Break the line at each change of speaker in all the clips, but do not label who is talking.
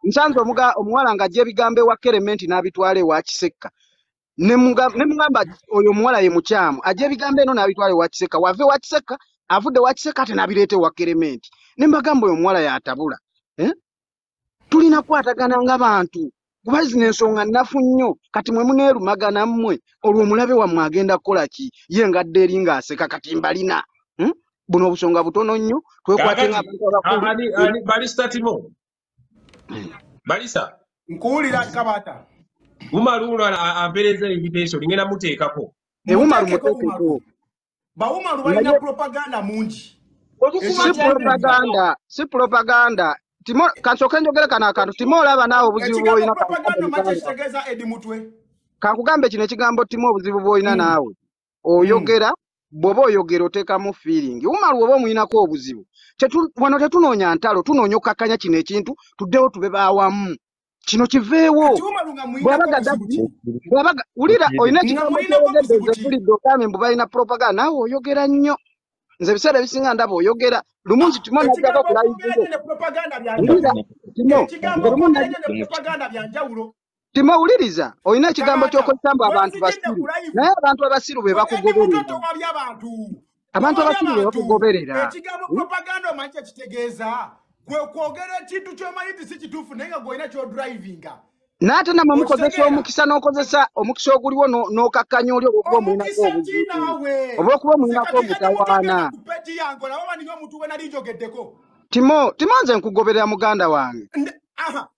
nsanze omuwala nga ebigambo ewa Kerementi n'abitwala ewa Kiseka ne mugamba oyo omuwala ye mukyamu ajja ebigambo eno n'abitwala ewa Kiseka wave wa Kiseka avudde wa Kiseka ate n'abireeta ewa Kerementi ne mbagamba oyo omuwala yatabula tulina kwatagana ng'abantu kuba zino ensonga nnafu nnyo kati mwe muneerumagana mmwe olwo omulabe wammwe agenda kukola ki ye ngadde eri ng'aseka kati mbalina buno obusonga butono nnyo twekwate ng'abantu abakulu
balista Timo balisa
nkuwulira kabata
Umar ampereza invitation ngena muteekako
Umar muteekako
ba Umar balina propaganda mungi
si propaganda Timo kansoke njogera kana akantu Timo olaba naawe obuzibu bw'olina kankugambe kino ekigambo Timo obuzibu bw'olina naawe oyogera bw'oba oyogera oteekamu feeling Umar oba omuyinako obuzibu wano tetunoonya ntalo tunoonya okkakkanya kino ekintu tuddewo tube baawamu kino kiveewo wulira olina ekigambo ky'oyogedde ezebulidde okambe mbu balina propaganda naawe oyogera nnyo nze ebiseera ebisinga ndaba oyogera lumungi Timo najjako Timo wuliriza olina ekigambo ky'okozesa mbu abantu basiru naye abantu abasiru be bakugoberera abantu abasiru be bakugoberera
ekigambo propaganda omanyi kitegeeza kwe kwogera ekintu ky'omanyi nti si kituufu naye nga gwolina ky'odrivinga
n'ate namwe mukozesa omukisa n'okozesa omukisa oguliwo n'okakkanya oli oba omuyinako oba omuyinako omutawaana Timo nze nkugoberera muganda wange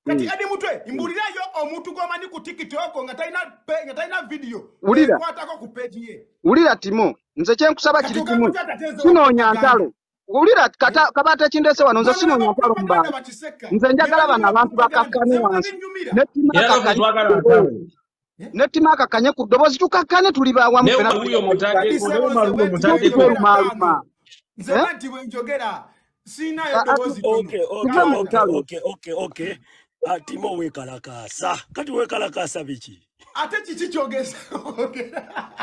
kati Eddy Mutwe mbulirayo omuntu gw'omanyi ku TikTok nga talina video
kwatako
ku page ye
wulira Timo nze kyenkusaba kiri kimu sinoonya ntalo wulira kabata ekindese wano nze sinoonya ntalo mu bantu nze njagala bano abantu bakakkane wansi nettima akakkanye ku ddoboozi tukakkane tuli bawamu
Okay. Timo wekalakasa. Kati wekalakasa biki?
Ate chichi kyogeza.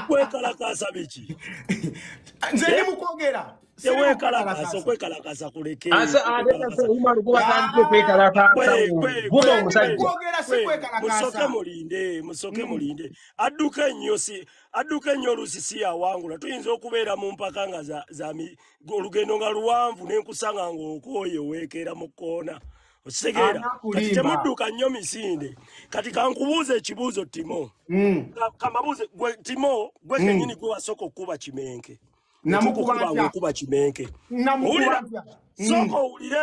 Wekalakasa biki?
Nze ndi mukwogera.
Wekalakasa kuleke.
Umar kuba kandi kwekalakasa.
Musoke mulinde. Adduka nnyo lusisi yawangula tuyinza okubeera mu mpaka nga za olugendo nga luwanvu n'enkusanga ng'okooye weekera mu kkoona okisegeera kati temudduka nnyo misinde kati kankubuuza ekibuuzo Timo kamabuuze Timo gwe kennyini gwe wasooka okuba kimenke okuba kimenke owulira sooka owulire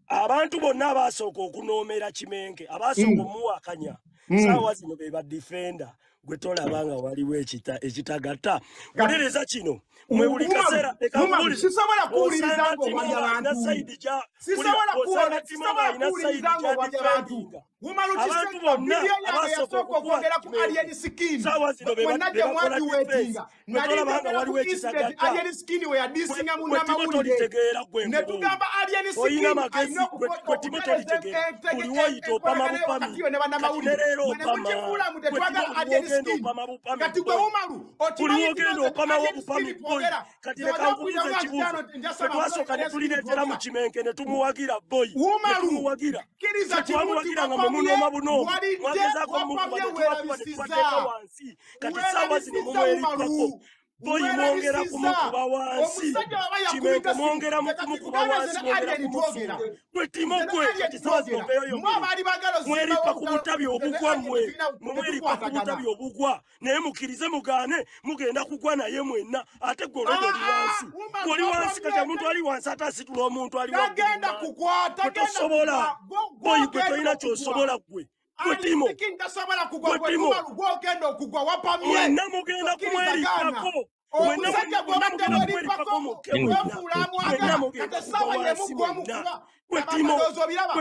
abantu bonna abasooka okunoomera kimenke abasooka omuwakanya saawa zino be badifenda gwe tolabanga waliwo ekitagatta wuliriza kino mwe buli kaseera
sisobola kuwuliriza ng'obwanya abantu abantu bonna abasooka okwogera ku alien skin mwenna gye mwadiweetinga
tolabanga waliwo ekitagatta
alien skin we yadisinga mu namawulire ne tugamba alien skin alina
okukotereza buli woyita opama bupami katirero opama
mutetwaga alien skin kati gwe Umaru
buli wogenda opama wobupami boyi kati leka nkubuuza ekibuuzo twasooka ne tulireetera mu kimenke ne tumuwagira boyi netumuwagira tetwamuwagiranga mwe munooma buno mwagezaako mukuba netubatuba netubateeka wansi kati saawa zino mumweripako boyi mwongera kumukuba wansi kimenke mwongera kumukuba wansi mwongera kumusuula gwe Timo gwe kati saawa zino mpeeyo mweripa ku butabi obugwa mweripa ku butabi obugwa naye mukkirize mugaane mugenda kugwa naye mwenna ate gwe olwedde oli wansi kati omuntu ali wansi ate asitula omuntu ali waggwe tosobola boyi gwe tolina kyosobola gwe Timo mwenna mugenda kumweripako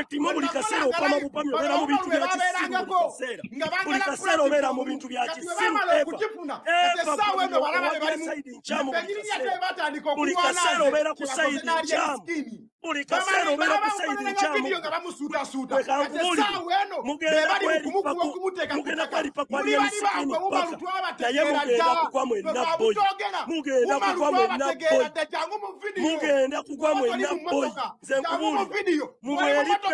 Timo buli kaseera opama bupami obeera mu bintu bya kisiru buli kaseera obeera mu bintu bya kisiru buli kaseera obeera ku sayidi nkyamu buli kaseera obeera ku sayidi nkyamu mugenda kweripa kwa lyemusikini paka naye mugenda kugwa mwenna boyi mugenda kugwa mwenna boyi nze nkubuulira
video.
Mumweripe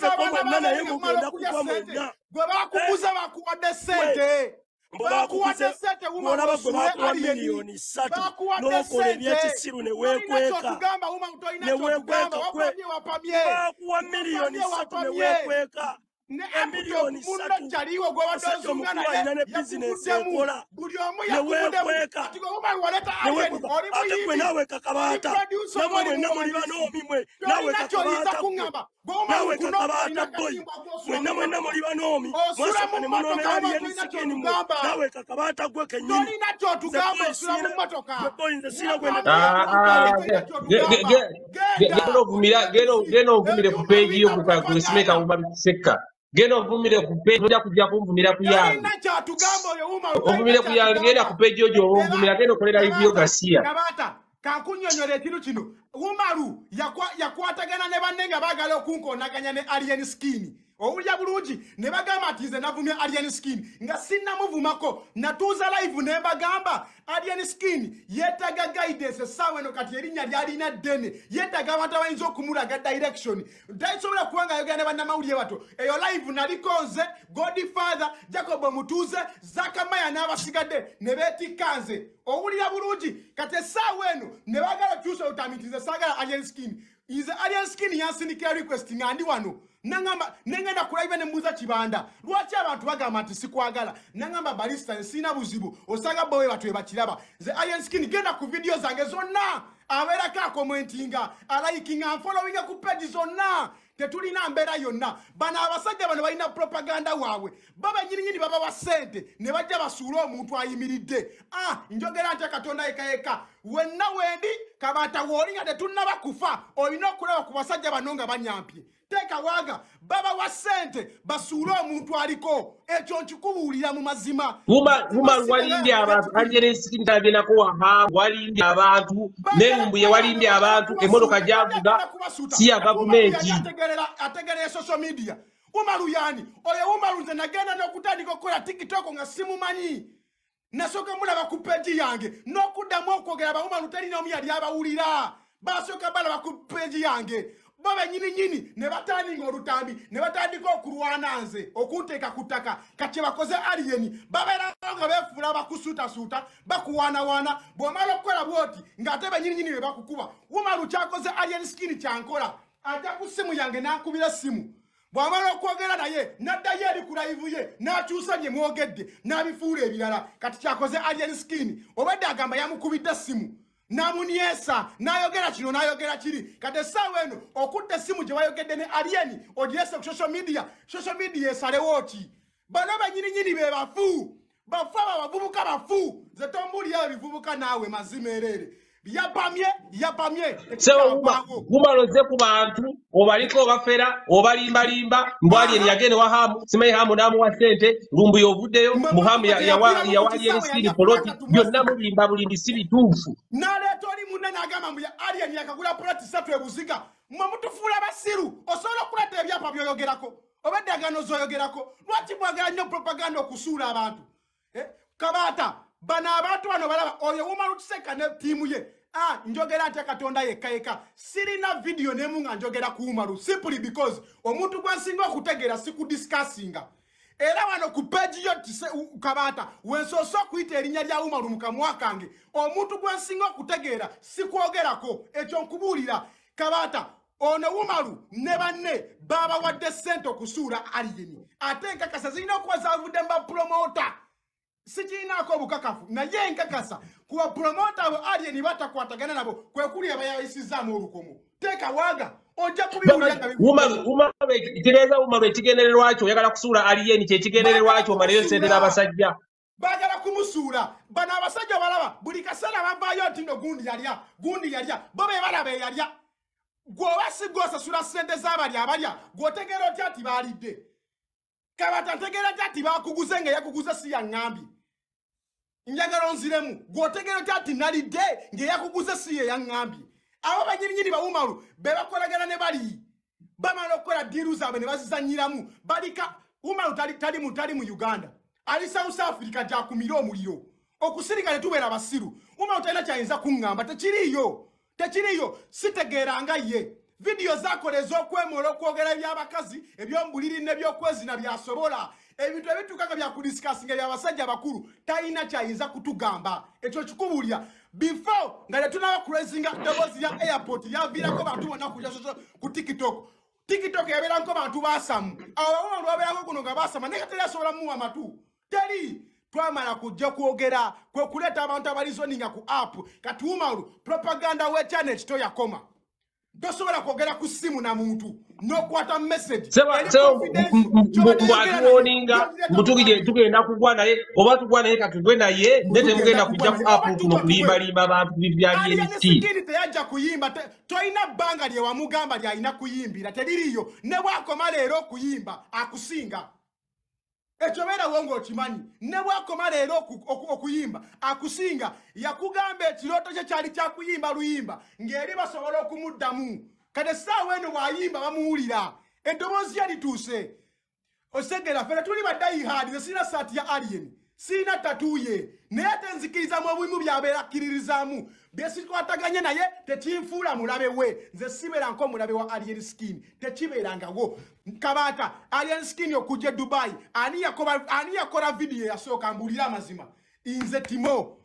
komwenna naye mugenda kugwa mwenna.
Gwe bakuguza bakuwadde sente. Bakuwadde sente Umar
bakuwa miliyoni 3 n'okola ebyekisiru ne weekweka. Bakuwa miliyoni 3 ne weekweka. Emiliyoni 3
chaliwo gwe
badozungana ne bizinesi ekola ne weekweka. Ate gwe nawe kakabata namwe mwenna muli banoomi mwe nawe kakabata nawe kakabata boy mwenna muli banoomi mwasoma ne munoomera aliyenisikini mwe nawe kakabata gwe kenyini boy nze sira
geno ovumire ku peegi yo kusimeka Kiseka. Geno ovumire ku peegi ojja kujja kunvumira ku yange. Ovumire ku yange genda ku peegi ojo ovumira geno kolera ibyo gasiya.
Kabata kankunyonyole ekintu kino. Umaru yakwatagana ne bannenga bagala okunkonaganya ne alien skin. Owulya bulungi ne bagamba ati nze navumya alien skin nga sinnamuvumako natuuza live ne bagamba alien skin yeetaga guidance essaawa eno kati erinnya lyalina ddene yeetaga abantu abayinza okumulaga direction tayisobola kubanga ayogera ne bannamawulire bato eyo live nalikonze Godfather Jacob Mutuuze Zakamaya n'abasigadde ne beetikka nze owulira bulungi kati essaawa eno ne bagala kyusa otamitize saagala alien skin ize alien skin yansindikira request nga ndi wano nangamba nengenda kulaiva ne muza kibanda lwaki abantu bagamba nti sikwagala nangamba balista sina buzibu osanga bowe batwe bakiraba ze alien skin genda ku video zange zonna abera ka commentinga liking and following ku page zonna tetulina mbera yonna bana abasajja bano balina propaganda wawe baba nyirinyiri baba wa sente ne bajja basuula omuntu ayimiridde njogera nti Katonda eka wenna wendi kabata wolinga tetunaba kufa olina okulaba ku basajja bano nga banyampye teka waga baba wa sente basuula omuntu aliko ekyo nkikubuulira mu mazima
Umar walindi abantu anjere sikinda benako waha walindi abantu nembuye walindi abantu emotoka javuga siya gavumenti
ategerera social media Umaru yani oyo Umaru nze nagenda n'okutandika okukola TikTok nga simumanyi nasoka mulaba ku page yange n'okuddamu okwogera ba Umaru talina omu yali abawulira basoka balaba ku page yange baba nyini ne batandika olutambi ne batandika okulwana nze okunteeka ku ttaka kati bakoze alien babeera nga beefuula bakusuutasuuta bakuwaanawaana bw'omala okukola bwoti ng'ate banyini be bakukuba Umaru kyakoze alien skin kyankola ajja ku ssimu yange n'ankubira essimu bw'amala okwogera naye n'addayo eri ku live ye n'akyusa bye mwogedde n'abifuula ebirala kati kyakoze alien skin obadde agamba yamukubidde essimu namuniesa nayogera kino nayogera kiri kati essaawa eno okutta essimu gye bayogedde ne alieni ogiyese ku social media esalewo ki bano banyininyini be bafu aba bavubuka bafu ze tombuulira ebivubuka naawe mazima erere yapamye
gumaloze ku bantu obaliko obafera obalimbalimba mbwali yagene wa hamu simayi hamu namu wa sente lumbu yovuddeyo muhamu yawali erisini poloti byonna mulimba bulimbi si bituufu
naleeta oli munene agamba mbu alien yakagula poloti 3 ebuziga mwe mutufuula basiru osobola okuleeta ebyapa byoyogerako oba eddagano zoyogerako lwaki mwagala nnyo propaganda okusuula abantu kabata bano abantu bano balaba oyo Umaru Kiseka ne tiimu ye njogera ate Katonda yekka sirina video nemu nga njogera ku Umaru simply because omuntu gwansinga okutegeera sikudiscussinga era wano ku page yo kabata wensoso okuyita erinnya lya Umaru mu kamwa kange omuntu gwansinga okutegeera sikwogerako ekyo nkubuulira kabata ono Umaru ne banne baba wadde sente okusuula alien ate nkakasa zirina okuba zavudde mba promota sikiinaako obukakafu naye nkakasa kuba promota abo alien batakwatagana nabo kwekuli abayayisizaamu olukomo teeka waaga ojja kubiwulira
Umaru ekigendererwa kyo oyagala kusuula alien kyekigendererwa kyo omaleyo sente n'abasajja
bagala kumusuula bano abasajja balaba buli kaseera bavaayo nti no gundi yalya bo be balaba eyalya gwoba si gwosasula sente z'abali abalya gw'otegeera otya nti baalidde kabata ntegeera otya nti baakuguze nga yakuguze si yaŋŋambye njagala onziremu gw'otegeera otya nti nalidde ng'eyakuguze si ye yaŋŋambye abo banyininyini ba Umaru be bakolagana ne bali bamala okukola diiru zaabwe ne bazizanyiramu balika Umaru tali mu Uganda ali South Africa gyakumira omuliro okusirika ne tubeera basiru Umaru talina kyayinza kuŋŋamba tekiriiyo tekiriyo sitegeranga ye video zakoleza okwemola okwogera ebyabakazi ebyombuliri nebyokwezina byasobola ebintu ebitukaga bya kudiscussinga byabasajja bakulu talina kyayinza kutugamba ekyo kikubulya before nga tunaba cruising Embozi ya airport yavirako bantu bonna ku TikTok yabeerako bantu basamu awo lwabeerako kuno nga basama naye kateri asobola muwa matu teri twamala kujja kwogera kwe kuleta abantu abalizoninga ku app kati Umaru propaganda we channel kito yakoma tosobola kwogera ku simu na muntu nokwata message
mbatuwoninga tugenda kugwa naye oba tugwa naye katugwe naye nete mugenda kujja ku app kuno kulimbalimba abantu bibyali
sikini teyajja kuyimba toyina bbanga lye wamugamba lyalina kuyimbira teririyo ne bwakoma leero okuyimba akusinga ekyo beera wongo okimanyi ne bwakoma leero okuyimba akusinga yakugamba ekirooto kye kyali kyakuyimba luyimba ng'eri basobola okumuddamu kati essaawa eno bw'ayimba bamuwulira eddoboozi yalituuse osegera fere tuli badayihadi ze sirina saati ya alien sirina tatuye naye ate nzikirizamu obulimu byabeera akkiririzaamu byesikwataganye naye tekinfuula mulabe we nze sibeera nk'omulabe wa alien skin tekibeerangawo kabata alien skin okujja Dubai ani yakola video yasooka mbulira amazima nze Timo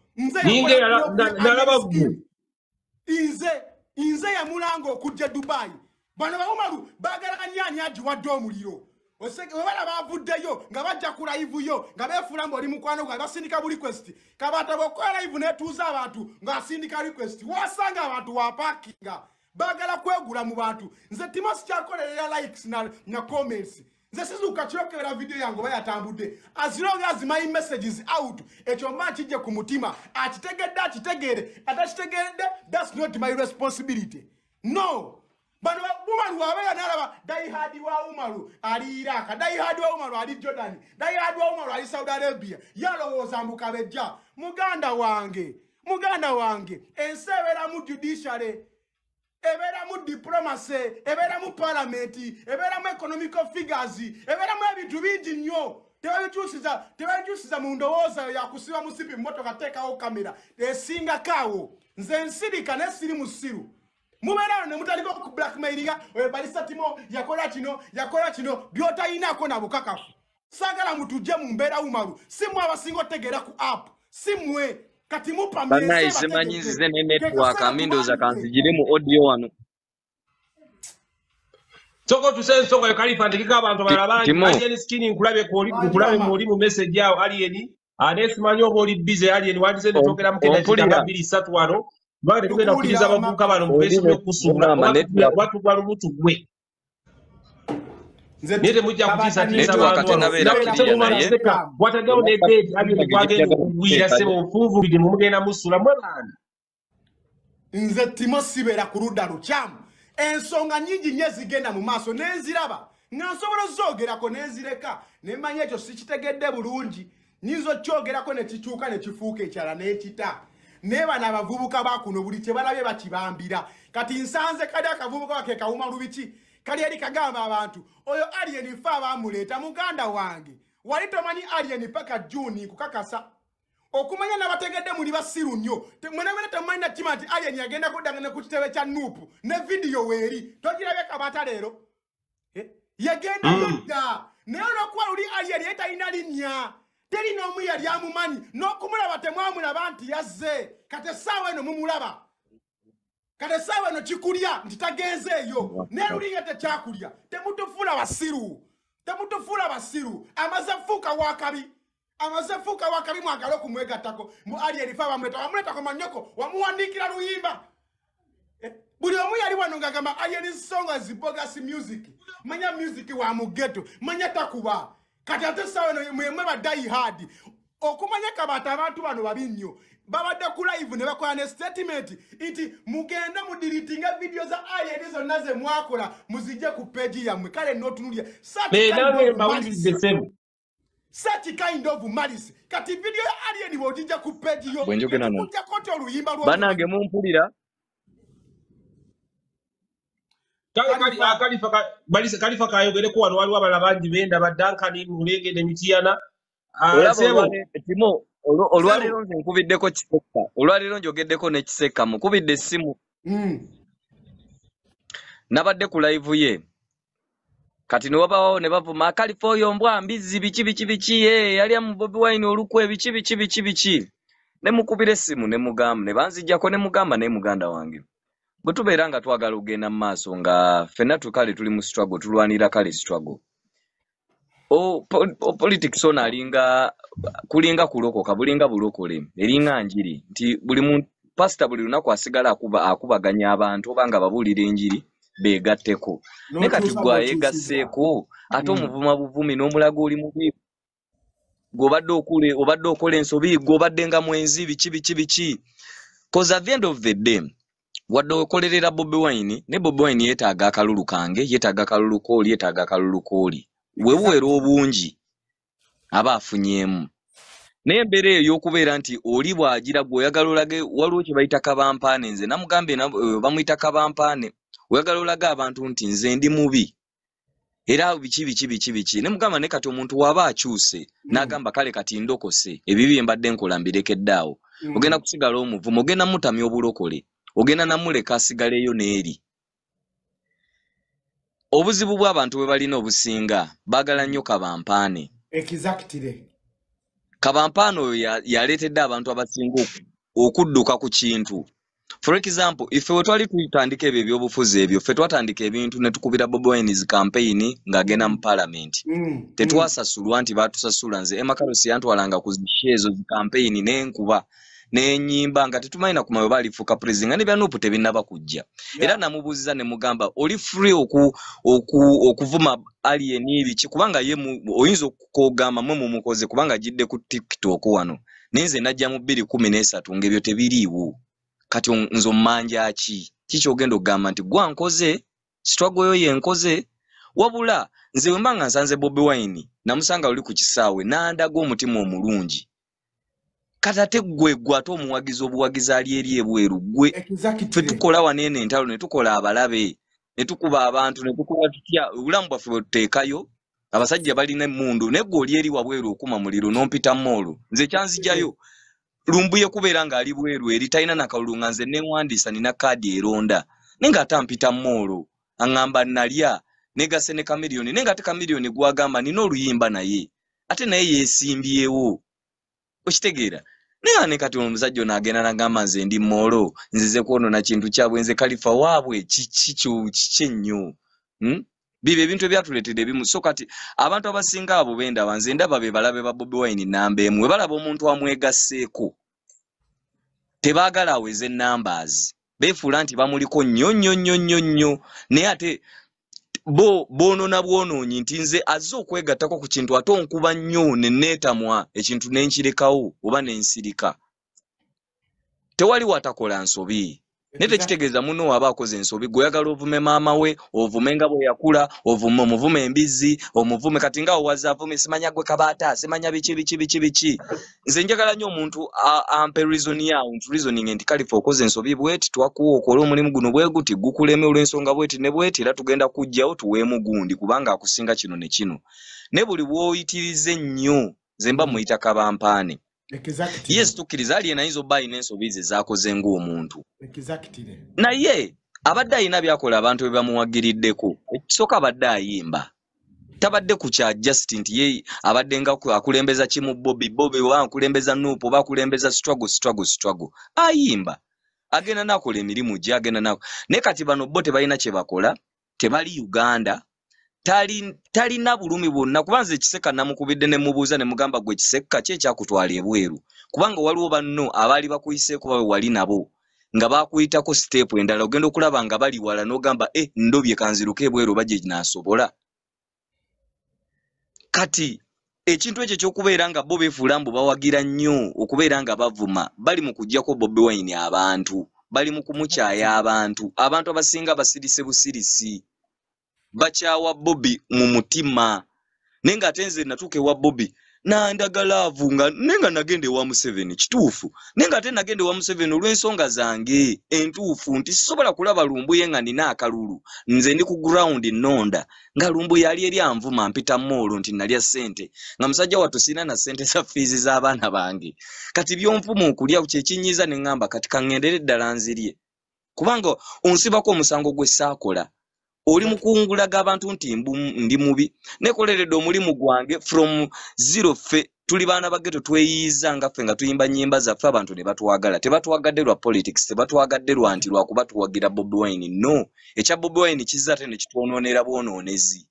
nze yamulanga okujja Dubai bano bawumalu baagala anyaani agiwadde omuliro webala bavuddeyo nga bajja ku live yo nga beefula ng'oli mukwano gwa basindika bu request kabata bw'okola live netuuza abantu ng'asindika request wasanga abantu wapakinga baagala kwegula mu bantu nze Timo sikyakolerera likes na comments nze sizuuka kirokebera video yange oba yatambudde as long as my messages out ekyo mba kijje ku mutima akitegedde akitegeere atakitegedde that's not my responsibility no bano Umaru wabeera nalaba dayihadi wa Umaru ali Iraq dayihadi wa Umaru ali Jordan dayihadi wa Umaru ali Saudi Arabia yalowooza mukabejja muganda wange ensi ebeera mu judiciary ebeera mu diplomacy ebeera mu parliament ebeera mu economical figures ebeera mu ebintu bingi nnyo tebabikyusiza mu ndowooza yakusiba musipi mmotoka teekawo kamera esinga kaawo nze nsirika nesiri musiru mubeera ne mutaliko ku blackmailinga balisa Timo yakola kino byotayinako na bukakafu sagala mutujje mu mbeera Umaru simwe abasinga otegeera ku app simwe kati mupa
banayi simanyizize ne network amindoza kanzigire mu audio wano
Soko tusensoko Khalifa ndikika abantu balabangi alien skin nkulabe mu message yao alien anesimanyi oba oli busy alien wandise netokera mukenda kitaka 2 wano bali tugenda kukiriza abavubuka bano mu besi byokusumula watu gwa lubutu gwe nete mujja kutiisa watagawo ne date alien kwagenda okugwira sebo nfunvulidde mu mugenda musula mwebana
nze Timo sibeera ku ludda lukyamu ensonga nyingi nnyo zigenda mu maaso nenziraba nga nsobola zoogerako nenzireka nemanya ekyo sikitegedde bulungi nyinza okyogerako ne kikyuka ne kifuuka ekyala n'ekita naye bano abavubuka bakuno buli kye balabye bakibambira kati nsanze kali akavubuka bakeeka Umaru biki kali eri kagamba abantu oyo alien fa abamuleeta muganda wange wali tomanyi alien paka June kukakasa okumanya nabategedde muli basiru nnyo mwenabene temumanyi na kima nti alien yagenda kuddanga ne ku kitebe kya nuupu ne video weeri togirabye kabata leero yagenda yodda naye olwokuba luli alien ye talina linnya teri n'omu yali amumanyi n'okumulaba temwamulaba nti yazze kati essaawa eno mumulaba kati essaawa eno kikulya nti tagenze eyo naye lulinga tekyakulya temutufuula basiru amaze fuuka wakabi mwagala okumwegattako mu alien fa bamuleetako manyoko wamuwandiikira luyimba buli omu yali wano ng'agamba alien songa zibogasi music manya music wa mugeto manya takuba kati ate sawa mwe badayihadi okumanya kabata abantu bano babi nnyo babadde ku live ne bakola ne statement nti mugenda mu deletinga video za alien zonna ze mwakola muzijje ku page yammwe kale notunulya such kind of malice kati video ya alien bw'ogijja ku page yo kujja kote oluyimba lwo
banange mumpulira
Khalifa kayogere ko wano waliwo abala bangi benda badankani mulengede mitiyana
Timo olwaliro nze nkubiddeko Kiseka olwaliro njogeddeko ne Kiseka mukubidde essimu Nabadde ku live ye kati ne wabawo ne bavuma California mbwa mbizi bichi yali mu Bobi Wine olukwe bichi ne mukubira essimu ne mugamba ne banzijjako ne mugamba ne muganda wange bwe tubeera nga twagala ogenda mu maaso nga ffenna tukale tuli mu struggle tulwanira kale struggle politics ona alinga kulinga kulokoka bulinga bulokole eringa njiri nti buli muntu pastor buli lunaku asigala akubaganya abantu obanga babulira enjiri begatteko ne kati gwa yegasseeko ate omuvuma buvumi n'omulago oli mubi obadde okola ensobi obadde nga mwenzi bichi cause at the end of the day wadde okolerera Bobi Wine ne Bobi Wine yeetaaga akalulu kange yeetaaga akalulu kooli yeetaaga akalulu kooli webuwera obungi aba afunyemu naye embeera eyo y'okubeera nti oli bw'agira gw'oyagala olage waliwo kye bayita kabampaane nze namugambe bamuyita kabampaane oyagala olage abantu nti nze ndi mubi era bichi ne mugamba ne kati omuntu waba akyuse n'agamba kale kati ndokose ebibi mbadde nkola mbirekeddaawo ogenda kusigala omuvumo ogenda mutamya obulokole ogenda namuleka asigaleyo n'eri obuzibu bw'abantu bwe balina obusinga baagala nnyo kabampaane kabampaane oyo yaleetedde abantu abasinga okudduka ku kintu. For example, ife wetwali tutandika ebyo ebyobufuzi ebyo ffe twatandika ebintu ne tukubira Bobi Wine's campaign ng'agenda mu parliament tetwasasulwa nti baatusasula nze Emakarosi yantwalanga ku zishezo zi campaign n'enkuba n'enyimba nga tetumalina kumawe balifuuka president nga ne byanupu tebinnaba kujja era namubuuziza ne mugamba oli free okuvuma alien ibiki kubanga ye oyinza okugamba mwe mumukoze kubanga jidde ku TikTok wano nenze najja mu 2013 ng'ebyo tebiriiwo kati nzo mmanja kiki ogenda okugamba nti gwa nkoze struggle yo yenkoze wabula nze bwe mbanga nsanze Bobi Wine namusanga oli ku kisaawe nandaga omutima omulungi kati ate gwe ate omuwagizi obuwagizi ali eri ebweru gwe ffe tukola wanene entalo ne tukola abalabe ne tukuba abantu ne tukola tutya obulamu bwaffe bwe tuteekayo abasajja balina emmundu ne gwe oli eri wabweru okuma muliro n'ompita moolo nze kyanzijayo lumbuye kubeera ng'ali bweru eri talina nakalulu nga nze newandiisa nina kaadi eronda nenga ate ampita moolo aŋŋamba nalya negase ne kamiliyoni nenga ate kamiliyoni gwagamba nina oluyimba naye ate naye yeesimbyewo okitegeera nenga ne kati omusajja n'agenda n'agamba nze ndi moolo nzize kwonoona kintu kyabwe nze kalifa waabwe kiki ennyo bibe ebintu ebyatuleetedde ebimu so kati abantu abasinga abo bendaba nze ndaba be balabe ba Bobi Wine namba emu we balaba omuntu amwegasseeko tebaagala aweze numbers beefuula nti bamuliko nnyo naye ate boonona bwonoonyi nti nze azze okwegattako ku kintu ate onkuba nnyo ne neetamwa ekintu nenkirekawo oba nensirika tewali watakola nsobi naye tekitegeeza muno waba akoze ensobi gweyagala ovume maama we ovume nga bwe yakula omuvume embizi omuvume kati nga owaza avume simanya gwe kabaata simanya biki nze njagala nnyo omuntu ampe reason yawo reasoning nti kalifa okoze ensobi bweti twakuwa okola omulimu guno bwe guti gukuleme olw'ensonga bweti ne bweti era tugenda kujjawo tuweemu gundi kubanga akusinga kino ne kino ne buli bw'oyitirize nnyo nze mba muyita kabampaane. Yes tukkiriza aliyena ayinza obba alina ensobi ze zaakoze ng'omuntu naye abadde alina byakola abantu be bamuwagiriddeko ekisooka abadde ayimba tabadde ku kya just nti ye abadde nga akulembeza kimu Bobi oba akulembeza Nuupu oba akulembeza struggle ayimba agenda nakola emirimu gye agenda nako naye kati bano bo tebalina kye bakola tebali Uganda talina bulumi bwonna kubanza Kiseka namukubidde ne mubuuza ne mugamba gwe Kiseka kye kyakutwala ebweru kubanga waliwo banno abaali bakuyiseeko bawe wali nabo nga bakuyitako step endala ogenda okulaba nga bali wala n'ogamba ndobye kanziruka ebweru bajje naasobola kati ekintu ekyo ky'okubeera nga bo beefuula mbu bawagira nnyo okubeera nga bavuma bali mu kuggyako Bobi Wine abantu bali mu kumukyaya abantu abasinga basirise busirisi bakyawa Bobi mu mutima nenga atenze natuke wa Bobi na ndagala avunga nenga nagende wa Museveni kituufu nenga ate nagende wa Museveni olw'ensonga zange entuufu nti sisobola kulaba lumbuye nga nina akalulu nze ndi ku ground nonda nga lumbuye ali eri anvuma mpita moolo nti nalya ssente nga musajja wattu sina na ssente za fiizi z'abaana bange kati byonvuma okulya kye kinyiza ne ngamba kati kangendere ddala nzirye kubanga onsibako omusango gwe saakola oli mukungulaga abantu nti ndi mubi nekoleredde omulimu gwange from zero ffe tuli baana bageto tweyiiza nga ffe nga tuyimba nnyimba zaffe abantu ne batwagala tebatwagadde lwa politics tebatwagadde lwa nti lwakuba tuwagira Bobi Wine no ekya Bobi Wine kizza ate ne kitwonoonera bwonoonezi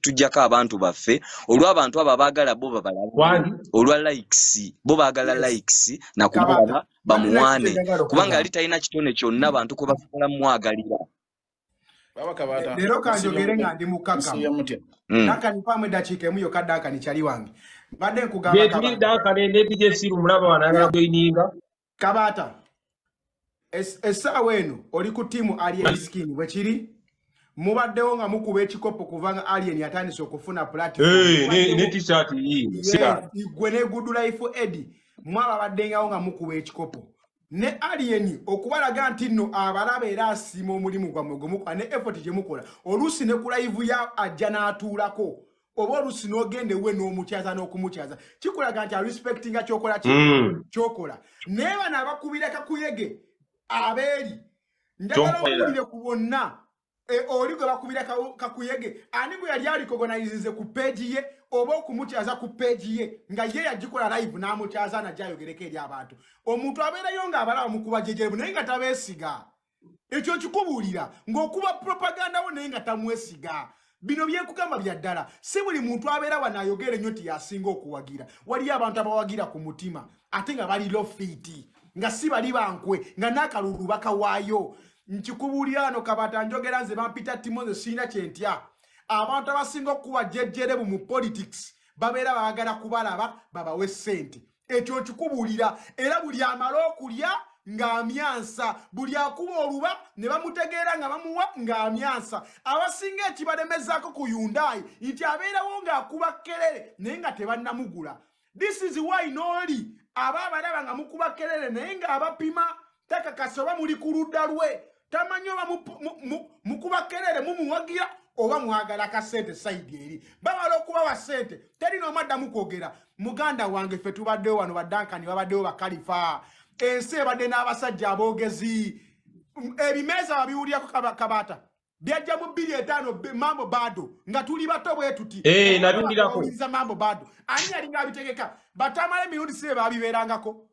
tujjako abantu baffe olw'abantu abo abaagala bo babalaba olwa likes bo baagala likes nakubalaba bamuwaane kubanga yali talina kitone kyonna abantu kwe basobola mwagalira
Lero kanjogere nga ndi mukaka. Naka nipamwe dakiika emu yokka Duncan kyali wange. Badde nkugamba
Kabata. Ye Duncan ne DJ Siru mulaba wananga doininga.
Kabata. Essaawa eno oli ku tiimu Alien Skin bwe kiri? Mubaddewo nga mukuba ekikopo kuvanga Alien yatandise okufuna platform.
Ne t-shirt yi. Sira.
Gwe ne Good Life Eddy. Mwaba baddengawo nga mukuba ekikopo. Ne Alien okubalaga nti nno abalaba era asima omulimu gwamwe gumukola ne effort gye mukola oluusi ne ku live ya ajja n'atuulako oba oluusi n'ogende we n'omukyaza n'okumukyaza kikulaga nti respectinga kyokola kyokola naye bano abakubira kakuyege abeeri njagala okubire ku bonna oli gwe bakubira kakuyege ani gwe yali alicognize ku page ye oba okumukyaza ku page ye nga ye yagikola live n'amukyaza n'ajayogereko eri abantu omuntu abeerayo nga abalaba mukuba jejerebu naye nga tabeesiga ekyo kikubuulira ng'okuba propaganda wo naye nga tamwesiga bino byekugamba bya ddala si buli muntu abeera wano ayogera ennyo ti yasinga okuwagira waliyo abantu abawagira ku mutima ate nga bali lofiti nga si bali bankwe nga n'akalulu bakawaayo nkikubuulira ano Kabata njogera nze bampita Timoze sina kyentya abantu abasinga okuba jejjerebu mu politics babeera baagala kubalaba babawe ssente ekyo kikubuulira era buli amala okulya ng'amyansa buli akuba oluba ne bamutegeera nga bamuwa ng'amyansa abasinga ekibalemezaako ku Hyundai nti abeerawo ng'akuba kelere naye nga tebannamugula. This is why nooli aba abalaba nga mukuba kelere naye ng'abapima takakasa oba muli ku ludda lwe tamanyi oba mukuba kelere mumuwagira oba mwagala kasente saidi eri bamala okubawa ssente terina omaddamu kwogera muganda wange ffe tubaddewo wano baddankani babaddewo bakalifa ensi ebadde n'abasajja aboogezi ebimeeza babiwulyako Kabata byajja mu 2.5 mambo bado nga tuli bato bwe tuti
nabindirako
mambo bado ani yalinga abitegeka batamale emirundi si babibeerangako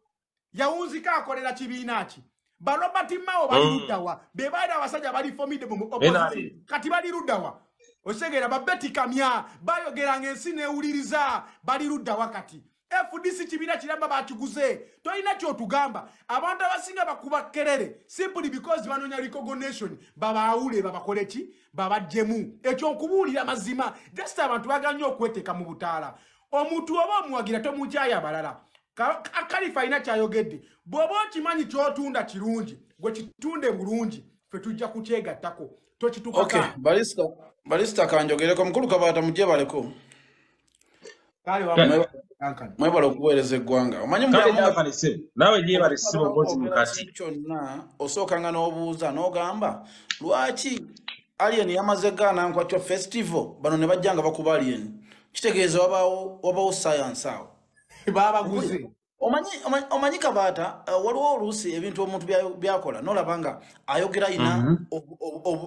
yawunzika akolera kibiina ki Robert Mao bali luddawa be baada abasajja bali formidable opposition kati bali luddawa osegera babeti kamya bayogeranga ensi neewuliriza bali luddawa kati FDC kibina kiramba bakiguze toyina kyotugamba abantu abasinga bakuba kerere simply because banonya recognition babaawule babakoleki babajjemu ekyo nkubuulira mazima just abantu baganye okweteka mu butaala omuntu oba omuwagira tomukyaya abalala Kalifa ina kyayogedde bw'oba okimanyi kyotunda kirungi gwe kitunde bulungi ffe tujja kukyegattako tokituka
okay balista kanjogereko mukulu Kabata mujje baleko mwebala okuweereza eggwanga omanyi
nawe gye balisiba Embozi Mukati
kyonna osookanga n'obuuza n'ogamba lwaki Alien yamaze Ghana nkwatyo festival bano ne bajjanga bakuba Alien kitegeeza wabaawo science awo
babaguze
omanyi Kabata waliwo oluusi ebintu omuntu byakola nolabanga ayogera ina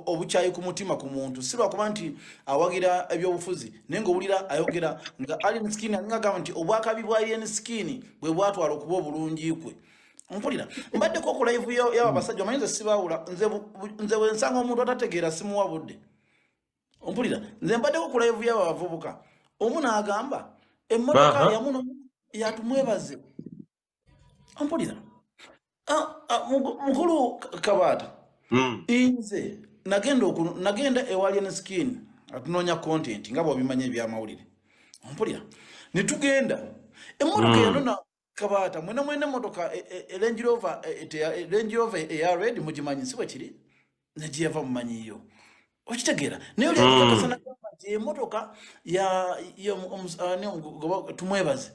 obukyayi ku mutima ku muntu si lwakuba nti awagira ebyobufuzi naye ng'owulira ayogera nga Alien Skin ngagamba nti obwakabi bwa Alien Skin bwe bwatwala okuba obulungi kwe mpulira mbaddeko ku live y'abo abasajja omanyi nze sibaawula nze wensanga omuntu atategeera simuwabudde mpulira nze mbaddeko ku live y'abo abavubuka omu n'agamba emmotoka yamuno yatumwebaze ampulira mukulu Kabata inze nagenda ewa Alien Skin atunonya content nga bw'obimanya ebyamawulire ampulira netugenda emmotoka yanona Kabata mwene motoka Range Rover eya red mugimanyi si bwe kiri negiyava mumanyiyo okitegeera naye oli akakasana nti emmotoka tumwebaze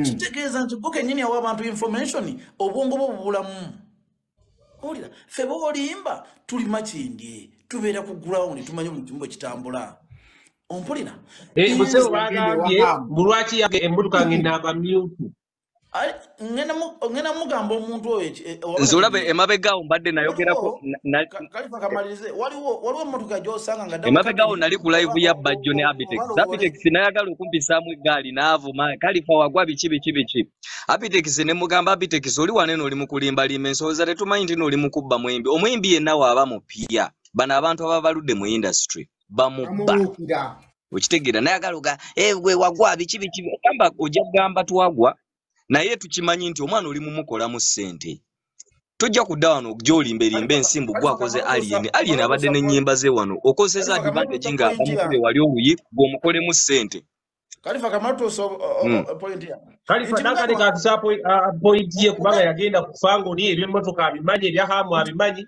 kitegeeza nti bo kennyini awa abantu information obwongo bwo bubulamu owulira ffe boolimba tuli makindi tubeera ku ground tumanyi buli kimu bwe kitambula ompulira
musebo bagambye mulwaki yage emmotoka ng'enamba myufu
ngena mugamba omuntu oyo
nzolabe emabegaawo mbadde nayogerako
Kalifa kamalirize waliwo emmotoka gy'osanga nga
emabegaawo nali ku live ya Bajjo ne Abitex nayagala okumpisaamu eggaali n'avuma Kalifa wagwa biki Abitex ne mugamba Abitex oli wanene oli mu kulimbalimba ensowooza tetumanyi nti oli mu kubba mwembi omwembi yenna waaba mupiya bano abantu ababa baludde mu industry bamubba okitegeera nayagala oga gwe wagwa biki ogamba ojja kugamba twagwa naye tukimanyi nti omwana oli mumukolamu ssente tojja kudda wano gy'olimberimba ensimbu gwakoze alien abadde n'ennyimba ze wano okozesa advantage nga bamukube wali owuyi gw'omukolemu ssente
Kalifa kamatuso point ya
Kalifa nakale katisa point ye kubanga yagenda kufango ni eby'emmotoka abimanyi ebyahamu abimanyi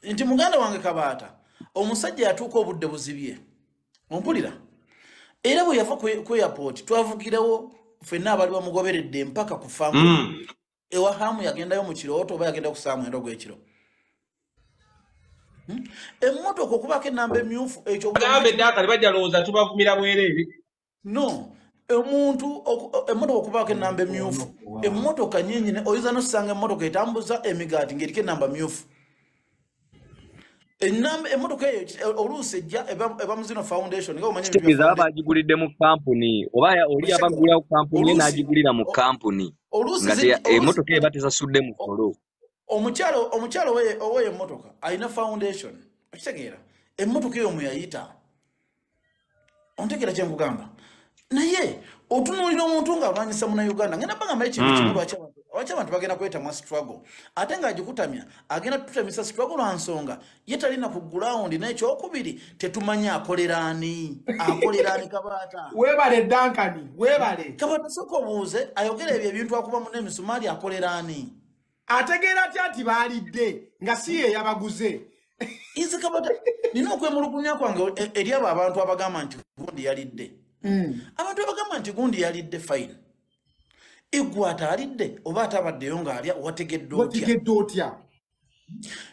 nti muganda wange Kabata omusajja yatuuka obudde buzibye ompulira era bwe yava ku airport twavugirewo ffenna abali bamugoberedde mpaka ku fango ewa hamu yagendayo mu kirooto oba yagenda kusaamu mwendo gw'ekiro emmotoka okubako ennamba emyufu ekyo
gambe dakali bajja lowooza tubavumira bwereere
no omuntu emmotoka okubako ennamba emyufu emmotoka nnyingi oyinza n'osanga emmotoka etambuza emigaati ng'eriko ennamba myufu emmotoka eyo oluusi ejja eba muzino foundation nga omanyi
kitegeeza baba agigulidde mu kampuni oba oli abagula ku kampuni n'agigulira mu kampuni nga emmotoka eba tesasudde mu solo
omukyalo oweyo emmotoka alina foundation okitegeera emmotoka eyo muyayita ontegeera kye nkugamba naye otunuulira omuntu ng'alwanyisa munauganda ngenda bagamba ekintu kimu lwaki abantu bagenda kwetamu struggle ate ng'agikutamya agenda tutamisa struggle lwa nsonga ye talina ku ground n'ekyokubiri tetumanyi akoleraani Kabata
webale Dankani webale
Kabata soko obuuze ayogera ebyo ebintu akubamu n'emisumaali akoleraani
ategeera atya nti baalidde nga si ye yabaguze
inze Kabata nina okwemulugunya kwange eri abo abantu abagamba nti gundi yalidde abantu abagamba nti gundi yalidde fine igwata alidde oba atabaddeyo ng'alya wategedde otya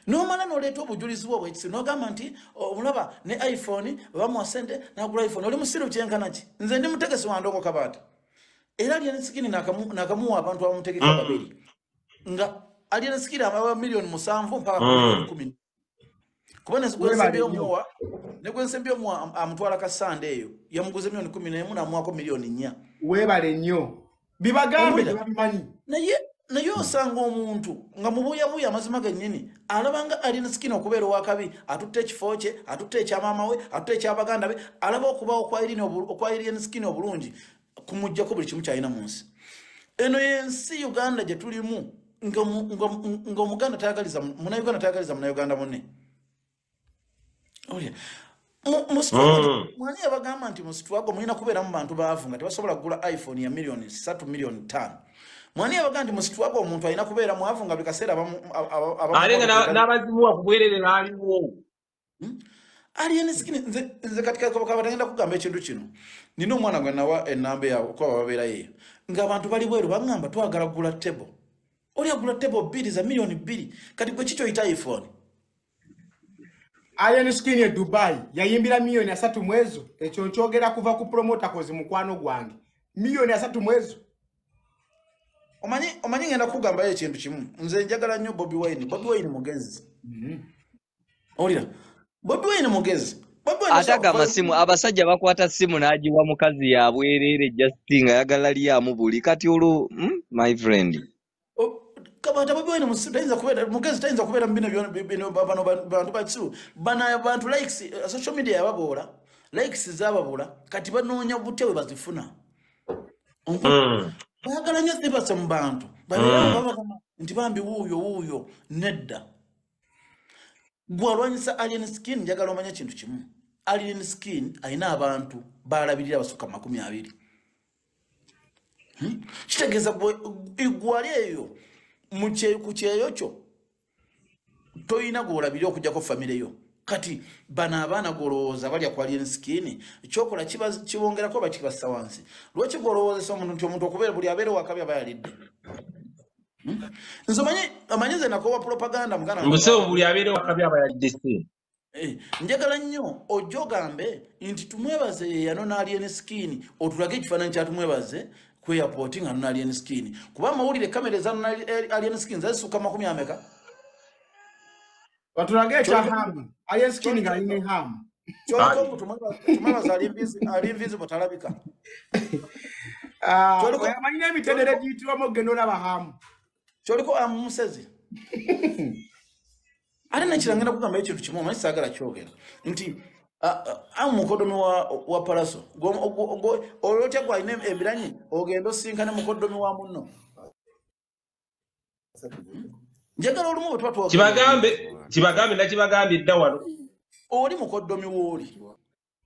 n'omala n'oleeta obujulizi bwo bwekisi n'ogamba nti omulaba ne iPhone bamuwa ssente n'agula iPhone oli musiru kyenkanaki nze ndi mutegesi wa Ndongo Kabata era alien skin nakamuwa abantu abamutegeka babiri nga alien skin aba milioni 7 mpaka milioni 10 kubona negwensembi omuwa amutwala kasande eyo yamuguze milioni 11 n'amuwako milioni 4
webale nnyo bibagambe tebabimanyi
naye osanga omuntu nga mubuyabuya amazima gennyini alabanga alina skin okubeera owakabi atutte ekifo kye atutte ekyamaama we atutte ekyabaganda be alaba okubawo okwa alien skin obulungi kumujjako buli kimu kyalina mu nsi eno yensi Uganda gye tulimu nga omuganda tayagaliza munauganda tayagaliza munauganda munne mwani yabagamba nti musitwago mulina kubeera mu bantu baavu nga tebasobola kugula iPhone ya milioni 3 milioni 5 mwani yabagamba nti musitwago omuntu alina kubeera mwavu nga buli kaseera
alenga n'abazimuwa kubwererera aliwo
alien skin nze katika batagenda kugamba ekintu kino nina omwana gwe nawa ennamba yaabwe kuba babeera yeeyo ng'abantu bali bweru baŋŋamba twagala kugula tebo oli agula tebo 2 za milioni 2 kati gwe kikyo oyita iPhone
alien skin ye Dubai yayimbira milioni 3 mwezo ekyo nkyogera kuva ku promoter kozi mukwano gwange milioni 3 mwezo
omanyi ngenda kugamba ekintu kimu nze njagala nnyo Bobi Wine mugezi olira Bobi Wine mugezi
ataga amasimu abasajja bakwata simu n'agiwa mukazi yabwerere Justin ayagala liyamu buli kati olwo my friend
Kabata Bobi Wine mugezi tayinza kubeera mu bino bantu bakisu bana abantu likes social media yababoola likes zababula kati banoonya bute we bazifuna bagala nnyo zibasa mu bantu nti bambi wuuyo nedda bwalwanyisa alien skin njagala omanya kintu kimu alien skin ayina abantu balabirira abasukka 20 kitegeeza igwali eyo ku kyeyo kyo toyina gwolabiri okujjako famire yo kati bana abaana golowooza balya ku alien skin ekyokola kibongerako bakibassa wansi lwaki gwolowoozesa omuntu nti omuntu okubeera buli abeere wakabi aba yalidde nze amanyize nakowa propaganda
mugana buli abeere wakabi aba yalidde
njagala nnyo ojja ogambe nti tumwebaze yano n'alien skin otulage ekifaananyi kyatumwebaze ku airport nga nuna alien skin kuba mawulire kamera za nuna alien skin zasuka 10 ameka
batulage cha hamu alien skin nga ine hamu
choliko tumaba za invisible talabika
choliko yamanyine emitendere giyitibwa mogendo n'abahamu
choliko amusezi ari nakirangenda kugamba ekintu kimu manyi sagala kyogera nti mukodomi wa palaso olotya gwa ine ebiranyi ogendo sinkane mukodomi wa munno njagala olumu bwe tuba
kibagambe nakibagambye dda wano
oli mukodomi wooli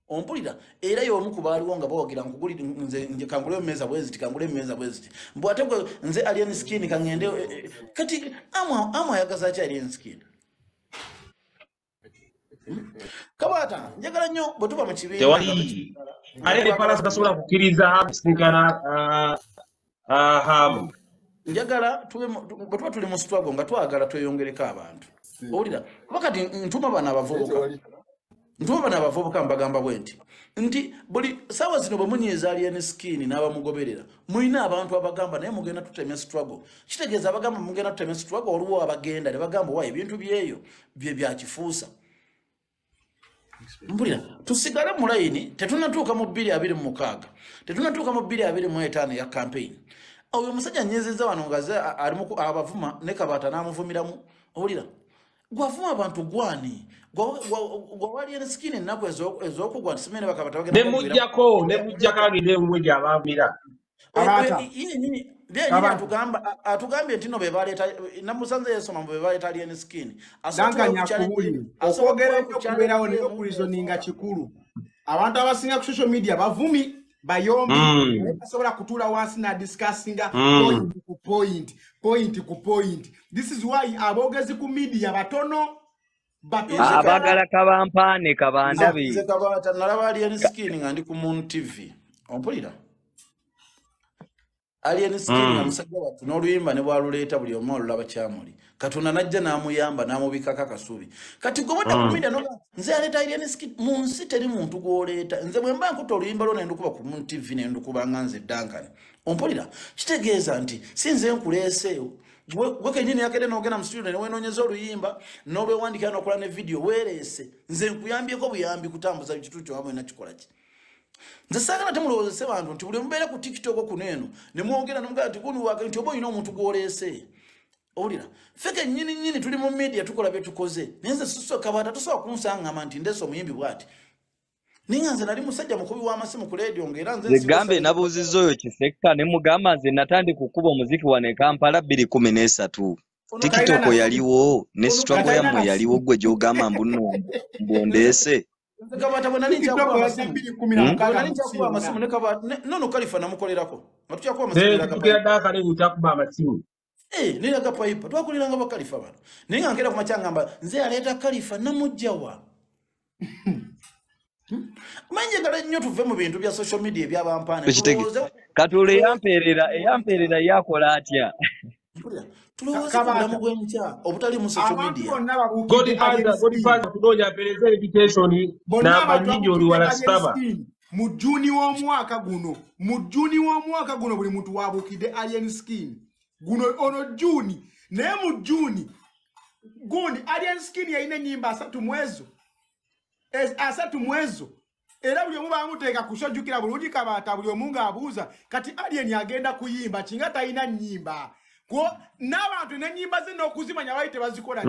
ompulira era y'omu ku baaliwo nga bawagira nkugulira nze kangule mmeza bweziti kangule mmeza bweziti mbwate gwe nze alien skin kangende kati amwa ayagaza ki alien skin kabata njagala nnyo bwe tuba mu kibiina
tewali aleni palasi tasobola kukkiriza kusinkana hamu
njagala bwe tuba tuli mu struggle nga twagala tweyongereko abantu owulira kuba kati ntuma bana abavubuka mbagamba bwenti nti buli sawa zino bwe munyiiza alien skin n'abamugoberera mulina abantu abagamba naye mugenda tutemya struggle kitegeeza abagamba mugenda tutemya struggle oluwo abagenda ne bagamba wa ebintu byeyo bye byakifuusa mpulira tusigale mu layini tetunatuuka mu 2026 tetunatuuka mu 2025 ya campaign oyo musajja nyezeza wano nga alimu abavuma ne Kabata n'amuvumiramu owulira gwavuma abantu gwani gwa alien skin ennaku ez'okugwa simene Bakabata bagenda
nemujjako agende emumwe gy'abavumira
atugambye nti no be baleeta namusanze yesoma mbu be baleeta alien skin
okwogera ekyo kubeerawo naye okulizoninga kikulu abantu abasinga ku social media bavumi bayombi basobola kutuula wansi na discussinga point ku point. This is why aboogezi ku media batono
abagala kabampaane kabandabe
Kabata nalaba alien skin nga ndi ku Moon TV ompulira alien skin nga musajja watu n'oluyimba ne bwaluleeta buli omu olulaba kyamuli Katonda najja n'amuyamba n'amubikako akasubi kati gobadde ku media nze aleeta alien skin mu nsi teri muntu gw'oleeta nze bwe mba nkuta oluyimba lwo ne ndukuba ku Moon TV ne ndukuba nga nze Duncan ompulira kitegeeza nti si nze nkuleeseeyo gwe kenyini yakede n'ogenda mu studio ne wenoonyeza oluyimba n'olwewandikira n'okola ne video weereese nze nkuyambyeko buyambi kutambuza ekitu kyo wamwe nakikola ki nze saagala temulowoozese bantu nti buli mubeere ku TikTok kuno eno ne mwogera nomugala nti guni wake nti oba olina omuntu gw'oleese owulira ffe kennyini tuli mu media tukola bye tukoze naye nze suso Kabata tosobola kunsaŋŋama nti ndeese omuyimbi bw'ati ninga nze nali musajja mukubi w'amasimu ku radio ng'era nze
Zigambe nabuuzizza oyo Kiseka ne mugamba nze natandika okukuba omuziki wano e Kampala 2013 TikTok yaliwo ne struggle yammwe yaliwo gwe gy'ogamba mbuno mbondeese
Kabata bwe nali njakuba amasimu ne Kabata nono Kalifa namukolerako nga tukyakuba
amasimu
niraga paipa twakuliranga ba Kalifa bano naye nga nkera ku makya ngamba nze aleeta Kalifa namujjawa manje ngala nnyo tuve mu bintu bya social media ebyabampaane
Katule eyampeerera yakola atya
tulowooza bulamu bw'enkya obutali mu social media
Godfather kunoonya apereza invitation n'amanyingi oli wala sitaba
mu Juni w'omwaka guno buli muntu wabuukidde alien skin guno ono Juni naye mu Juni gundi alien skin yalina ennyimba 3 mwezo era buli omu bamuteeka kushojjukira bulungi Kabata buli omu ng'abuuza kati alien agenda kuyimba kinga talina nnyimba n'abantu n'ennyimba ze n'okuzimanya bali tebazikola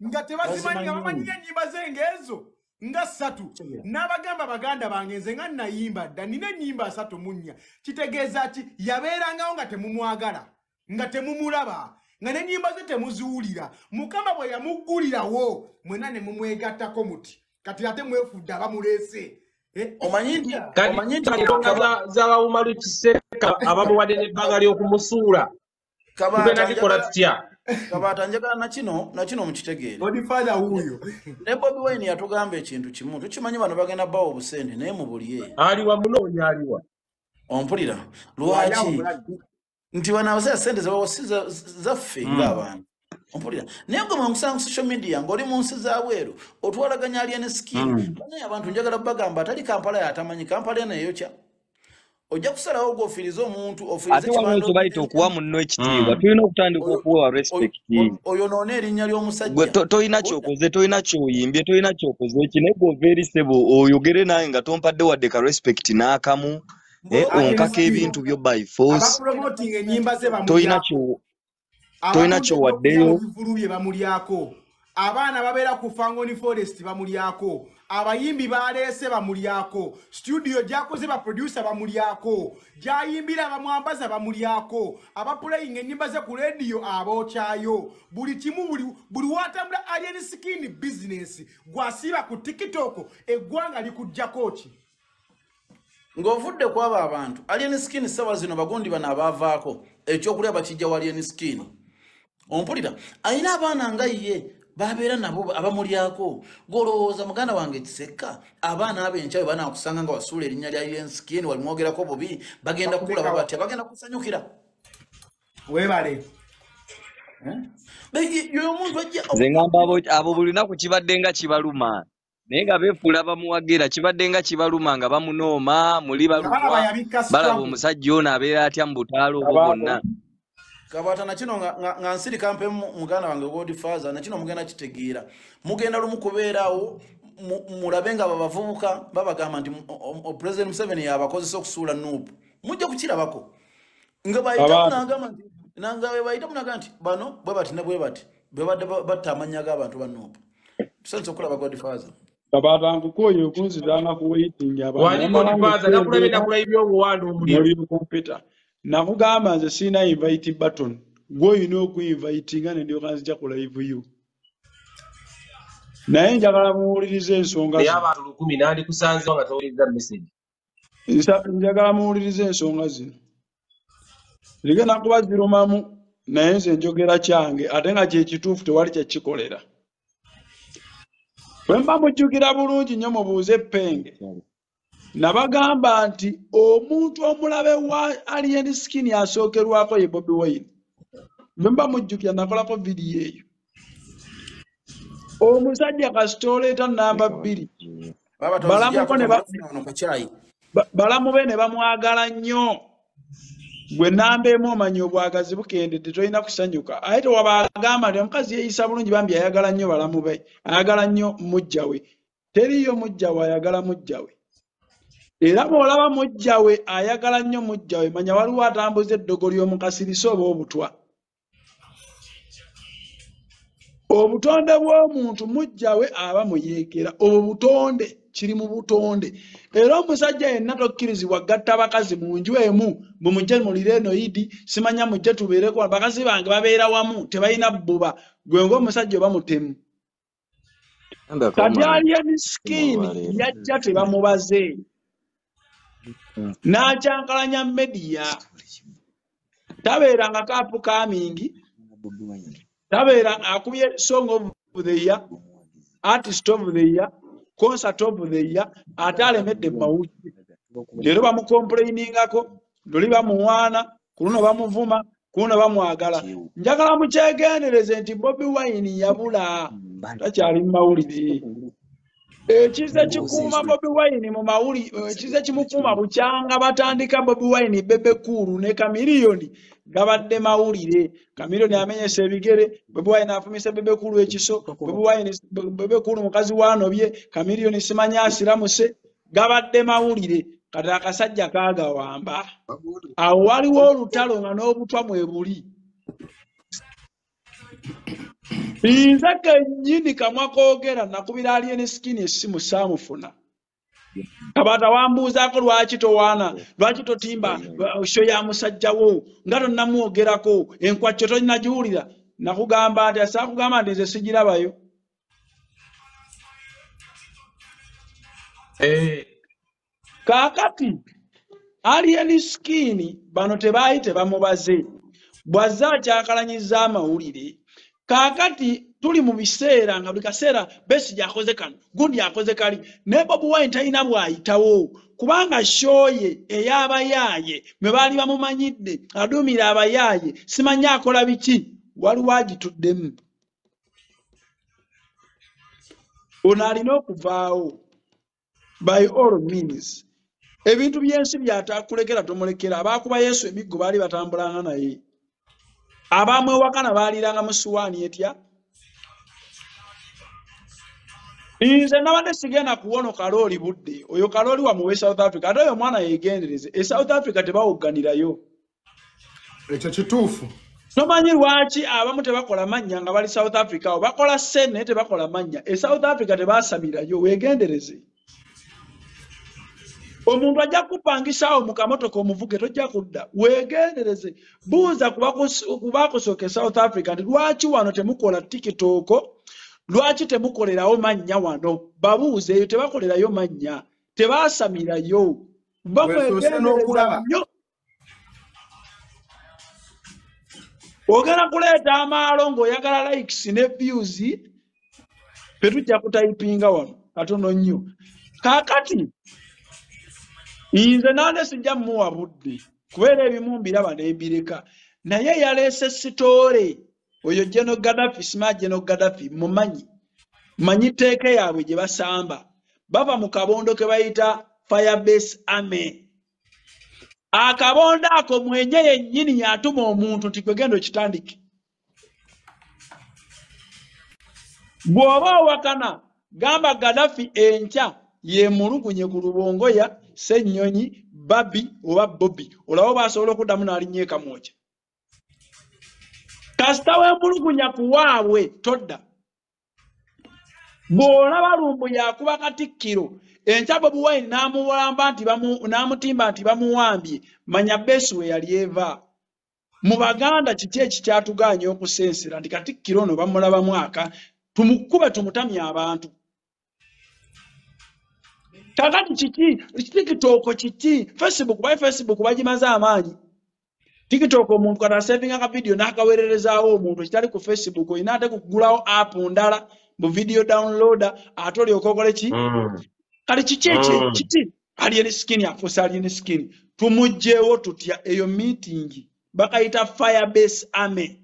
nga tebazimanyi nga bamanyira ennyimba ze ng'ezo nga 3 n'abagamba baganda bange nze nga nnayimba dda nina ennyimba 3 mu 4 kitegeeza ki yabeerangawo nga temumwagala nga temumulaba nga n'ennyimba ze temuziwulira Mukama bwe yamuggulirawo mwena ne mumwegattako muti kati ate mwefudde abamuleese
omanyi
za Umar Kiseka abamuwadde n'ebbanga ly'okumusuula
Kabata njagala nakino mukitegeere
Godfather huyo
ne Bobi Wine yatugamba ekintu kimu tukimanyi bano bagenda bawo obusente naye mubulye
aliwa munoonya aliwa
ompulira lwaki nti bano abasaya sente zabawasiza zaffe ng'abantu ompulira naye gwe mwamusanga ku social media ng'oli mu nsi za bweru otwalaganya alien skin naye abantu njagala bagamba atali Kampala yatamanyi Kampala eno eyokya ojja kusalawo ogwofiriza omuntu
ate waliwo ekyo bayita okuwa munno ekitiibwa tulina okutandika okuwa respect
oyonoona erinnya ly'omusajja
tolina kyokoze tolina kyoyimbye tolina kyokoze eki naye gwoveeri ssebo oyogere naye nga tompadde wadde ka respect n'akamu onkaka ebintu byo by force tolina kyowaddeyo
bye bamulyako abaana babeera ku Fangoni Forest bamulyako abayimbi baleese bamulyako studio gyakoze ba producer bamulyako gyayimbira bamwambaza bamulyako abaplaying ennyimba ze ku radio abokyayo buli kimu buli watambula alien skin business gwasiba ku TikTok eggwanga likujjako ki
ng'ovudde kwaba abantu alien skin sawa zino bagundi bana abavaako ekyokulya bakijja wa alien skin ompulira ayina abaana nga ye babeera nabo abamulyako golowooza muganda wange Kiseka abaana ab'enkyawe banaakusanga nga wasuula erinnya lya alien skin walimwogerako bubi bagenda kulaba batya bagenda kusanyukira
weebale
yoyo omuntu ajja
nze ngamba abo buli lunaku kibadde nga kibaluma naye nga beefuula bamuwagira kibadde nga kibaluma nga bamunooma muli balumwa balaba omusajja ono abeera atya mu butaalo obwo bwonna
kabata na kino nga nsiri kampe muganda wange Godfather na kino mugenda kitegeera mugenda lumu kubeerawo mulabe nga babavubuka babagamba nti President Museveni yabakozesa okusuula nuupu mujja kukirabako nga bayita nagamba nti nanga bayita munaga nti bano bwe bati ne bwe bati bebadde batta amanya g'abantu ba nuupu tusense okulaba Godfather
kabata nkukoye okunzidanga ku waiting
wali Godfather nakulabye nakulaibyo obuwandu
muri computer nakugamba nze sina invite button gwoyina okuyinvitinga ne ndyoka nzija ku live you naye njagala muwuliriza ensonga
abantu 10 nandi kusanze nga towuliriza message
njagala muwuliriza ensonga zino ligenda kuba zirumamu naye nze njogera kyange ate nga kyekituufu tewali kyekikolera bwe mba mujjukira bulungi nnyo mubuuze Penge nabagamba nti omuntu omulabe wa alien skin asookerwako ye Bobi Wine bemba mujjukira nakolako video eyo omusajja kasitoleeta namba 2 balamu be ne bamwagala nnyo gwe namba emu omanyi obwagazi bukendedde tolina kusanyuka aye tewabagamba nti omukazi yeeyisa bulungi bambi ayagala nnyo balamu be ayagala nnyo mujjawe teriyo mujjawe ayagala mujjawe era bw'olaba mujjawe ayagala nnyo mujjawe manya waliwo atambuza eddogo ly'omukasirisa oba obutwa obutonde bw'omuntu mujjawe aba muyeekera obwo butonde kiri mu butonde era omusajja yenna tokkirizibwa gatta abakazi mu nju emu bumujje mulire eno Eddy simanya mujje tubeereko abakazi bange babeera wamu tebalina bbuba gwe ng'omusajja oba mutemu kati alien skin yajja tebamubaze n'akyankalanya media tabeera nga kapu kamingi tabeera akubye song of the year artist of the year concert of the year ate alemedde mawulire leero bamukomplainingako luli bamuwaana ku luno bamuvuma ku luno bamwagala njagala mukyegendereze nti Bobi Wine yabula takyali mu mawulire ekize kikuuma Bobi Wine mu mawulire ekize kimukuuma bukyanga batandika Bobi Wine bebe kulu ne Kamiliyoni gabadde mawulire Kamiliyoni amenyesa ebigere Bobi Wine afumisa bebe kulu ekiso Bobi Wine bebe kulu mukazi wanobye Kamiliyoni simanya asiramuse gabadde mawulire kati akasajja kaagawamba awo waliwo olutalo nga n'obutwa mwebuli Inza kenyini kamwa koogera nakubira alien skin essimu saamufuna kabata wambuuzaako lwaki towaana lwaki totimba sho ya musajjawo nga tonnamwogerako enkwacyo tolinagiwulira nakugamba nti asaakugamba nti nze sigirabayo kaakati alien skin bano tebaayi tebamubaze bw'azze akyakalanyiza amawulire kaakati tuli mu biseera nga buli kaseera Besigye akoze kano gundi akoze kali ne Bobi Wine talina bw'ayitawo kubanga shoye ey'abayaaye mwe baali bamumanyidde adumira abayaaye simanya akola biki waliwo agituddemu ono alina okuvaawo by all means ebintu byensi byatakulekera tomulekera abakuba Yesu emiggo bali batambulanga naye abamwe wakana baliranga musuwani etya Inze nabande sigena kuwono kaloli budde oyo kaloli wa muwe South Africa ate oyo mwana yegendereze South Africa tebawuganirayo
ekyo kituufu
nomanyi lwaki abamu tebakola mannya nga bali South Africa o bakola sene tebakola mannya South Africa tebasamirayo wegendereze omuntu ajja kupangisawo mu kamotoka omuvuge tojja kudda wegendereze buuza kubakusooka South Africa nti lwaki wano temukola TikTok lwaki temukolerawo mannya wano babuuze eyo tebakolerayo mannya tebasamirayo bamwegendereza nnyo ogenda kuleeta amaalo ng'oyagala likes ne views petujja kutayipinga wano katono nnyo kaakati inze nande sijja muwa budde kubeera ebimu mbiraba n'embireka naye yaleese sitoore oyo Jeno Gaddafi sima Jeno Gaddafi manyi teeke yaabwe gye basamba bava mu kabondo ke bayita Firebase Army akabondo ako mwenye yennyini yatuma omuntu nti kwegenda okitandike bw'oba owakana gamba Gaddafi enkya yemulugunye ku lubongoya Ssennyonyi Babi oba Bobby olaba basobola okuddamu n'alinnya ekamwoja kasita wembulugunya ku waabwe todda bw'olaba lumbu yakuba Katikkiro enkya Bobi Wine n'amutimba nti bamuwambye manya Besu we yali eva mu Baganda kiki ekikyatuganya okusensera nti Katikkiro ono bamulaba mwaka tumukube tumutamya abantu kakati kiki TikTok kiki Facebook bagimaze amaanyi TikTok omuntu kata saving aka video n'akawererezaawo omuntu ekitali ku Facebook oyina ate kugulawo app ndala mu video downloader atoli okokole ki kali kiki alien skin afusa alien skin tumujjeewo tutya eyo meeting bakayita Firebase Army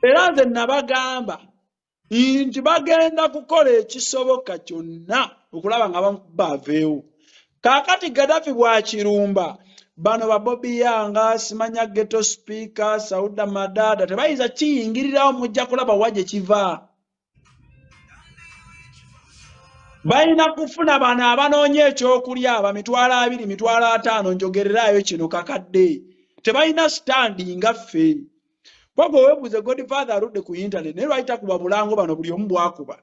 era nze nabagamba nti bagenda kukola ekisoboka kyonna okulaba nga baveewo kaakati Gaddafi bwakirumba bano ba Bobby Yanga simanya ghetto speaker Sauda Madada tebayinza kiyingirirawo mujja kulaba waje kiva bayina kufuna bano abanoonya ekyokulya aba 2,000 5,000 njogererayo kino kakadde tebayina standi nga ffe Pogo webuze Godfather aludde ku internet ne lwayita kuba bulango bano buli omu bwakuba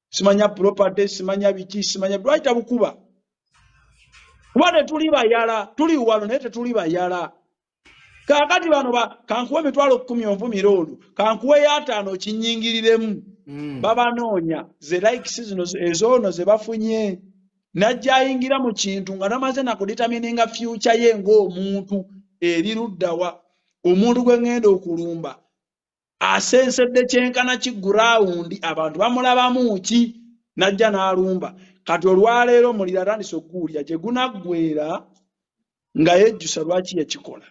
simanya property simanya biki simanya lwayita bukuba Wane tuli bayala tuli wano ne tetuli bayala kakati bano kankuwe 10,000 onvumirondo kankuwe ya 5 kinyingiriremu babanoonya ze likes zino ezono ze bafunye najja ayingira mu kintu nga namaze na kudetermininga future ye ng'omuntu eri luddawa omuntu gwe ngenda okulumba asensedde kyenkana ki ground abantu bamulabamu ki najja n'alumba kati olwaleero mulira atandise okuwulira gye gunaggwera nga yejjusa lwaki yakikola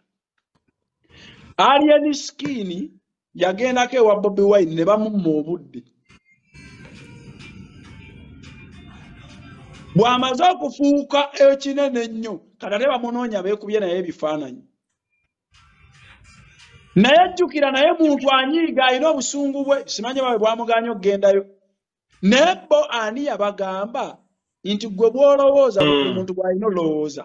alien skin yagendako ewa Bobi Wine ne bamumma obudde bw'amaze okufuuka ekinene ennyo kati ate bamunoonya beekubye naye ebifaananyi naye ajjukira naye muntu anyiiga alina obusungu bwe simanye babe bwamuganya okugendayo naye bo ani yabagamba nti gwe bw'olowooza omuntu bw'alina olowooza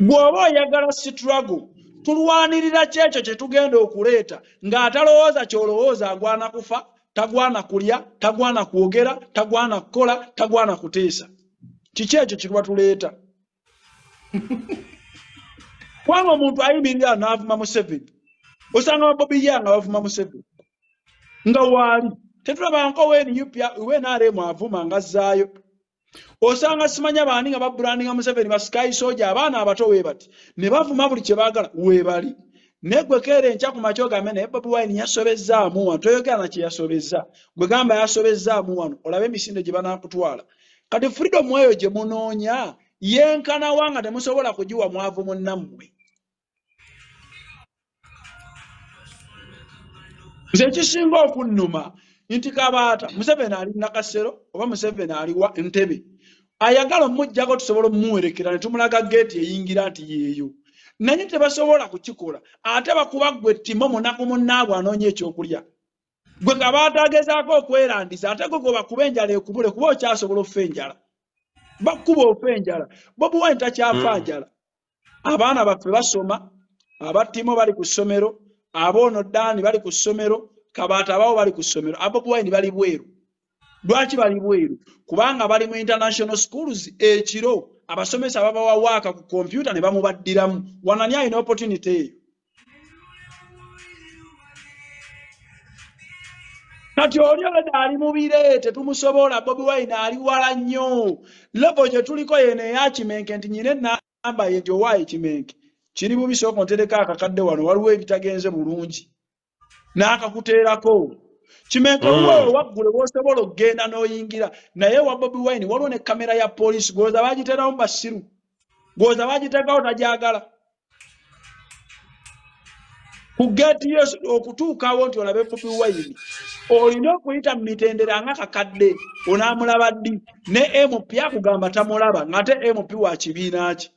bw'oba oyagala struggle tulwanirira kyekyo kye tugenda okuleeta ng'atalowooza ky'olowooza agwana kufa tagwana kulya tagwana kwogera tagwana kukola tagwana kuteesa kiki ekyo kiruba tuleeta kwanga omuntu ayimirira n'avuma Museveni osanga Bobi Yanga bavuma Museveni nga waali tetulabanko wenaremu avuma nga azzaayo osanga simanya baani nga babrandinga Museveni ba Sky Soldier abaana abato weebati ne bavuma buli kye baagala weebali negwe keere enkya ku makyo gambe naye Bobi Wine yasobezzaamu wano toyogera na kye yasobezza gwe gamba yasobezzaamu wano olabe emisinde gye banaakutwala kati freedom eyo gye munoonya yenkana wanga temusobola kugiwa mwavu munnammwe nze ekisinga okunnuma nti kabaata Museveni ali Nakasero oba Museveni ali wa Ntebe ayagala mujjako tusobola muwerekera ne tumulaga gate eyingira nti yeeyo naye tebasobola kukikola ate bakuba gwe timo munaku munnaabwe anoonya ekyokulya gwe Kabaata agezaako okwerandiza ate gwe bakuba enjala ekubule kuba okyasobola offa enjala bakuba offa enjala Bobi Wine takyafa njala abaana baffe basoma abatimo bali ku ssomero aboono Dani bali ku ssomero Kabaata abawo bali ku ssomero Bobi Wine bali bweru lwaki bali bweru kubanga bali mu international schools ekiro abasomesa babawa waaka ku computer ne bamubaddiramu wanani alina opportunity eyo kati oli oleda ali mubire tetumusobola Bobi Wine ali wala nnyo level gye tuliko yene eyakimenke nti nyine namba ye nti owaayo kimenke kiri bubisooka ntereka akakadde wano waliwo ebitagenze bulungi n'akakuteerako kimenke wewe waggule bw'osobola okgenda n'oyingira naye wa Bobi Wine waliwo ne kamera ya poliisi gwoza bagiteeramu basiru gwoza bagiteekawo tajagala ku geeti yo okutuukawo nti olabe Bobi Wine olina okuyita mu mitendera nga kakadde onaamulaba ddi ne MP akugamba tamulaba ng'ate MP wa kibiina ki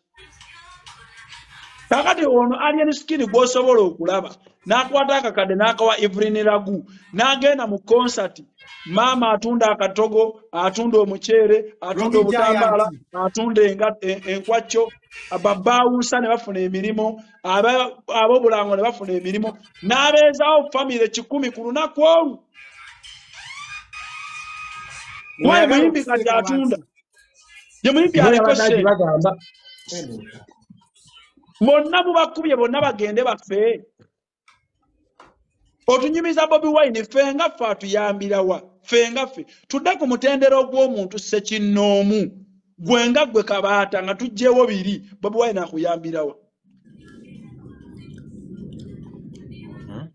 kakati ono alien skin gw'osobola okulaba n'akwata akakadde n'akawa Evelyn Ragu n'agenda mu concert maama atunda akatogo atunda omuceere atunda obutambaala atunda enkwacyo ababaawusa ne bafuna emirimu ab'obulango ne bafuna emirimu n'abeezaawo famire 100 ku lunaku olwo waye muyimbi kati atunda ye muyimbi aliko sente bonna mubakubye bonna bagende baffe otunyumiza Bobi Wine fenga ffe atuyambirawa fenga ffe tudde ku mutendera ogw'omuntu ssekinnoomu gwenga gwe Kabaata nga tujjeewo biri Bobi Wine akuyambirawa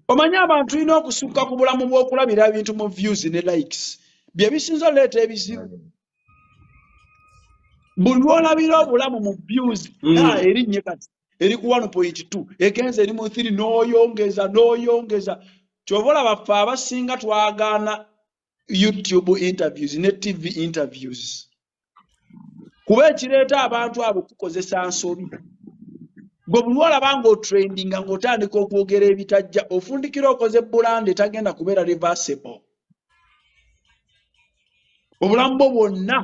omanye abantu tulina okusukka ku bulamu bw'okulabira ebintu mu views ne likes bye bisinza oleeta ebizibu buli lwolabira obulamu mu views erinnya kati eri ku 1.2 egenze eri mu 3 n'oyongeza kyobola baffe abasinga twagaana YouTube interviews ne TV interviews kuba ekireeta abantu abo kukozesa nsobi gwe buli lwolaba ng'otrendinga ng'otandika okwogera ebitajja ofundikira okoze bulande tagenda kubeera reversible obulamu bwo bwonna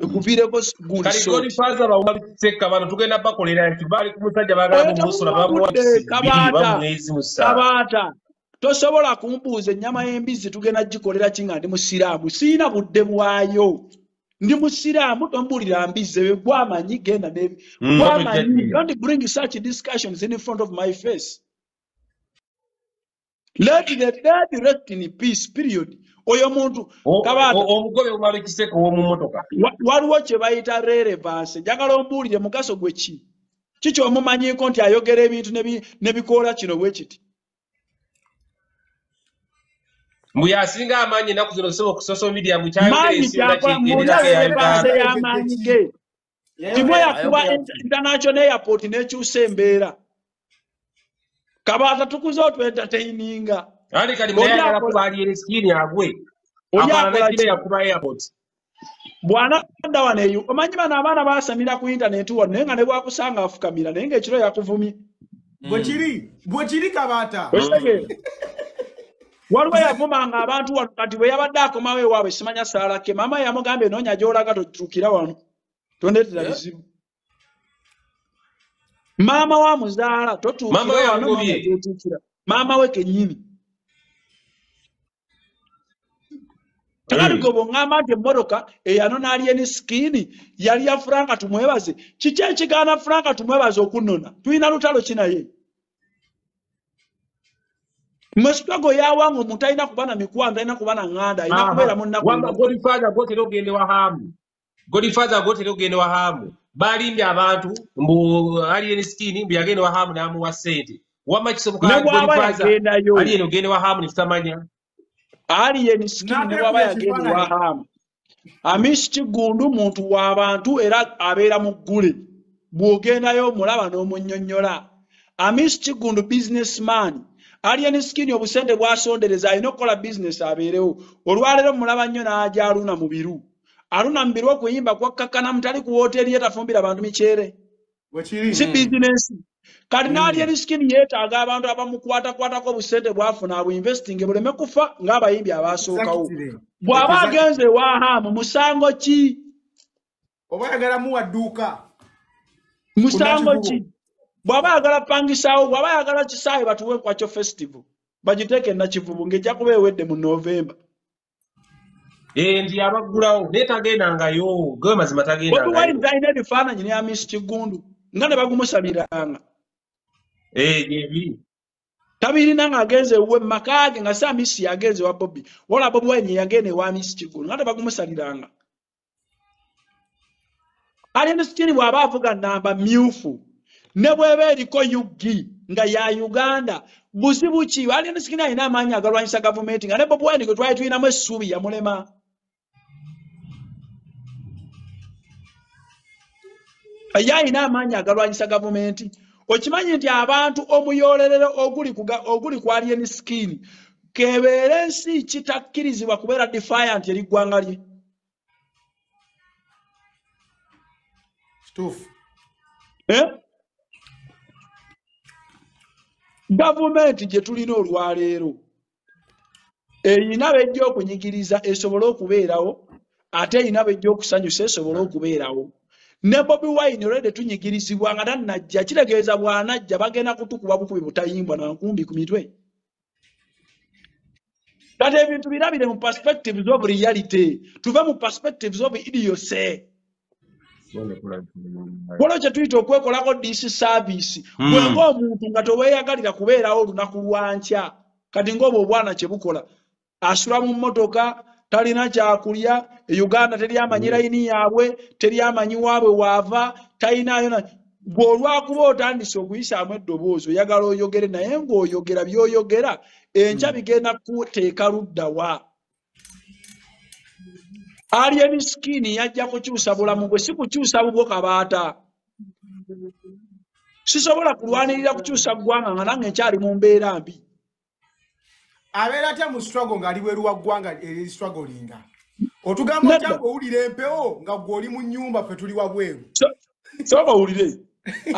ekuviireko
Kalikoni faza ba Umar Kiseka bano tugenda bakolera nti bali ku musajja bagala mu musula
Kabaata tosobola kumbuuza ennyama y'embizzi tugenda gikolera kinga ndi musiraamu siina budde bwayo ndi musiraamu tombulira mbizze bwamanyi genda nebi bwamanyi don't bring such discussions in front of my face let the dead rest in peace period oyo muntu Kabaata
omugobe Umar Kiseka wo mu motoka
waliwo kye bayita relevance njagala ombuulire mugaso gwe kiki omumanyiiko nti ayogera ebintu nebikoola kino bwe kiti
mbuya asinga amaanyi ennaku zino zisaba ku social media
y'amaanyi ge timwe yakuba international airport n'ekyusa embeera Kabaata tukuze otwentertaininga
ali kali muyagala kuba ali eriskini agwe abaana kile yakuba airport
bwana ndawa neyo omanyi bana abaana basamira ku internet wano naye nga ne bwakusanga afukamira naye ng'ekiro yakuvumye
bwe kiri Kabaata
waliwo yavumanga abantu wano kati bwe yabadde akomawo ewaabwe simanya saalake maama yamugambye noonya gy'olaga totuukira wano tondeetera bizibu maama wa muzaala totuukira wano totuukira maama we kennyini Kaligobo ngamba nti emmotoka eyanona alien skin yali ya Franka tumwebaze kiki ekigaana Franka tumwebaze okunona tulina lutalo kinaye Mwesukago yawango omuntu alina kuba na mikwanda alina kuba na nganda alina kubeera mu nnaku
wamba Godfather gotera ogende wahamu Godfather gotera ogende wahamu balimbye abantu mbu alien skin mbu yagende wahamu n'amuwa ssente wamba kisoboka Godfather alien ogende wahamu netutamanya
alien skin ne bwaba yagenda wahamu Amish Kigundu muntu w'abantu era abeera mu ggule bw'ogendayo omulaba n'omunnyonnyola Amish Kigundu businessman alien skin obusente bwasondereza alina okukola business abeerewo olwaleero mulaba nnyo n'ajaluna mu biru aluna mbirwa kuyimba kwa kakana mtali ku hotel yetafumbira abantu michere si business kati nali skin yeta aga abantu abamukwata ko busente bwafuna abo investing buleme kufa ngaba yimbi abasookawo bwaba agenze wahamu musango ki
oba yagala muwaduka
musango ki bwaba agala pangisawo bwaba agala kisaye batuwe kwacho festival bajiteke na kivubu ngeja kubewedde mu November
ndi abagulawo netagenda ngayo gwe mazima tagenda
ngayo wali ndaine ebifaananyi ne Miss Kigundu ngane bagumusabiranga
yebi
tabirina nga agenze we makage nga sa Miss yagenze wa Bobby wala Bobby wenye yagene wa Miss Kigundu ngane bagumusaliranga ali nsikiri bwaba avuga namba myufu ne bwebe eriko yugi nga ya Uganda buzibuki ali nsikiri ayina amaanyi agalwanyisa government nga ne Bobby wenye gwe twali tuyinamu essuubi ya mulema ayina amaanyi agalwanyisa government okimanyi nti abantu omuyolerero oguli ku alien skin kebeere nsi kitakkirizibwa kubeera defiant eri ggwanga lye gavumenti gye tulina olwaleero eyina bejja okunyigiriza esobole okubeerawo ate eyina bejja okusanyusa esobole okubeerawo ne Bobby Wine olwedde tunyigirizibwa nga tannajja kitegeeza bw'anajja bagenda kutukuba bukubi butayimbwa na nkumbi ku mitwe kati ebintu birabire mu perspectives of reality tuve mu perspectives of idiocy wolo kye tuyita okwekolako DC service bwenga omuntu nga toweeyagalira kubeerawo olunaku lwankya kati ng'obwo obwana kye bukola asula mu mmotoka talina kyakulya Uganda teri amanyi layini yaabwe teri amanyi waabwe waava talinayo bw'olwakuba otandise okuyisaamu eddoboozi oyagala oyogere naye ng'oyogera by'oyogera enkya bigenda kuteeka luddawa alien skin yajja kukyusa bulamu bwe si kukyusa bubwo kabaata sisobola kulwanirira kukyusa ggwanga nga nange nkyali mu mbeera mbi
abeera atya mu struggle ng'ali bweru wa ggwanga eri strugglinga otugamba otya owulira empewo nga gw'oli mu nnyumba ffe tuli wabweru
soba owulire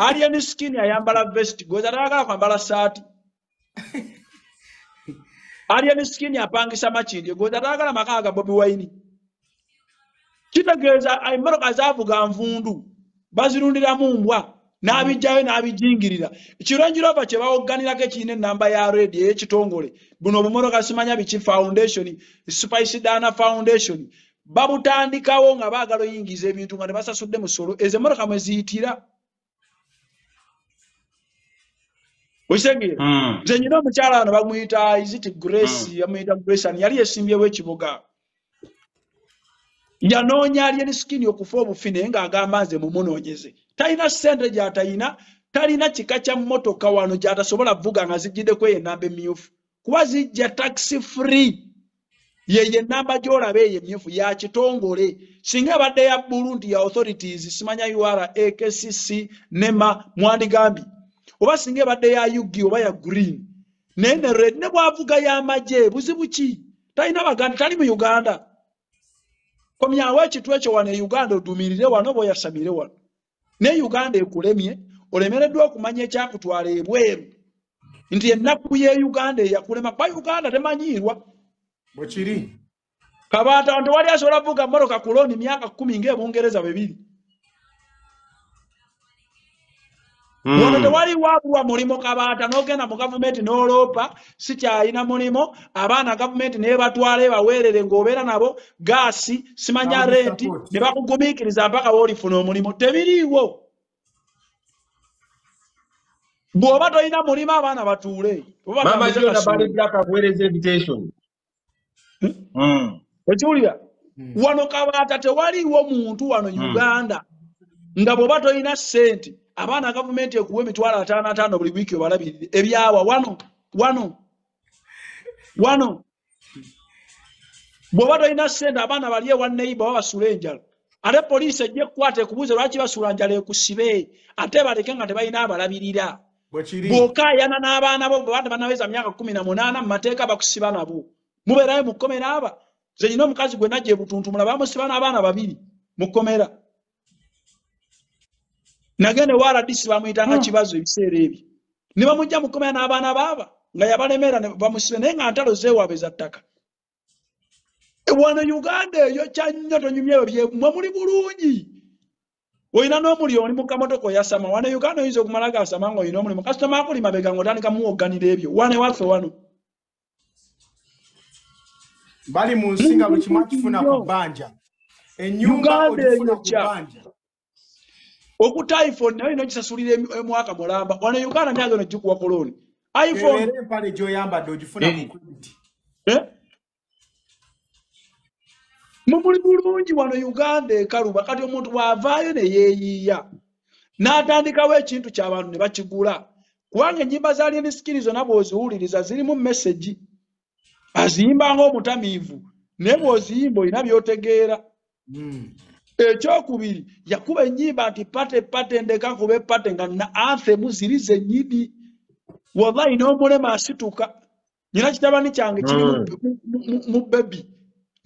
alien skin ayambala vest gwe tatayagala kwambala saati alien skin apangisa makindi gwe tatayagala maka ga Bobby Wine kitegeeza emmotoka zaavuga nvundu bazirundiramu mbwa n'abijjayo n'abijingirira ekironjirova kye bawogganirako ekirina ennamba ya redi ey'ekitongole buno obumotoka simanya biki foundation Spice Dana Foundation babutandikawo nga baagala oyingiza ebintu nga tebasasudde musolo ezo emmotoka mwe ziyitira okitegera nze nyina omukyala wano bamuyita Iziti Grace bamuyita Grace yali yesimbyewo ekibuga yanoonya alien skin okufa obufi naye ng'agamba nze mumunoonyeze talina ssente gy'atalina talina kika kya mmotoka wano gy'atasobola vuga nga zijjiddeko ennamba emmyufu kuba zijja taxi free yeye ennamba gy'olaba eyo emmyufu ya kitongole singa ebadde ya bbulu nti ya authorities simanya UR AKCC NEMA mwandigambye oba singa ebadde ya UG oba ya green naye ne red ne bwavuga y'amagye buzibu ki talina baganda tali mu Uganda komyawo ekitu ekyo wano e Uganda oduumirire wano oba oyasamire wano ne Uganda ekulemye olemereddwa okumanya ekyakutwala ebweru nti ennaku ye Uganda eyakulema kuba Uganda temanyiirwa
bwe kiri
kabaata tewali asobola kuvuga mmotoka ku looni myaka 10 ng'Ebungereza bwe biri wano tewali waabulwa mulimo kabaata n'ogenda mu gavumenti n'oloopa sikyalina mulimo abaana gavumenti naye batwala ebaweerere ng'obeera nabo gaasi simanya renti ne bakugumiikiriza mpaka woolifuna omulimo tebiriiwo bw'oba tolina mulimo abaana batuule okiwulira wano kabaata tewaliiwo muntu wano Uganda nga bw'oba tolina ssente abaana gavumenti ekuwa emitwalo 55 buli wiiki obalabirire ebyawa wano bw'oba tolina ssente abaana bali ewa neiba babasula enjala ate poliisi ejja ekkwata ekubuuze lwaki basula njala ekusibe ate baleke nga tebalina abalabirira bw'okaayana n'abaana bo bwe bannaweza myaka 18 mu mateeka bakusiba nabo mubeerayo mu kkomera aba Nze nyina omukazi gwe najja ebutuntumula bamusiba n'abaana babiri mu kkomera. Nagende waradisi bamuyitanga kibazo ebiseera ebyo. Ne bamujja mu kkomera n'abaana baaba nga yabalemera ne bamusibe naye nga ntalo zeewaabe za ttaka. Wano Uganda eyo kyannyo tonyumyeyo mwe muli bulungi. Oyina n'omulimu oli mu kamotoka oyasama. Wano Uganda oyinza okumala gasama nga oyina omulimu. Kasitoma akuli mabega ng'otandika muwogganira ebyo. Wano ewaffe wano.
Bali mu nsinga buli kimu akifuna ku bbanja. Ennyumba ogifuna ku bbanja.
Okuta iPhone nayo inokisasulira mwaka mulamba. Wano Uganda nyange nojikuwa koloni. iPhone
empale gy'oyambadde ogifuna ku credit.
Mumuli bulungi wano Uganda ekaluba kati omuntu bw'avaayo ne yeeyiiya n'atandikawo ekintu ky'abantu ne bakigula kubanga ennyimba za Alien Skin zonna bw'oziwuliriza zirimu message aziyimba ng'omutamiivu naye bw'oziyimba olina by'otegeera. Ekyokubiri yakuba ennyimba nti pate ndeka nkube pate nga na anthem ziri zennyini wallahi n'omulema asituka nyina kitabani kyange kiri mu bebi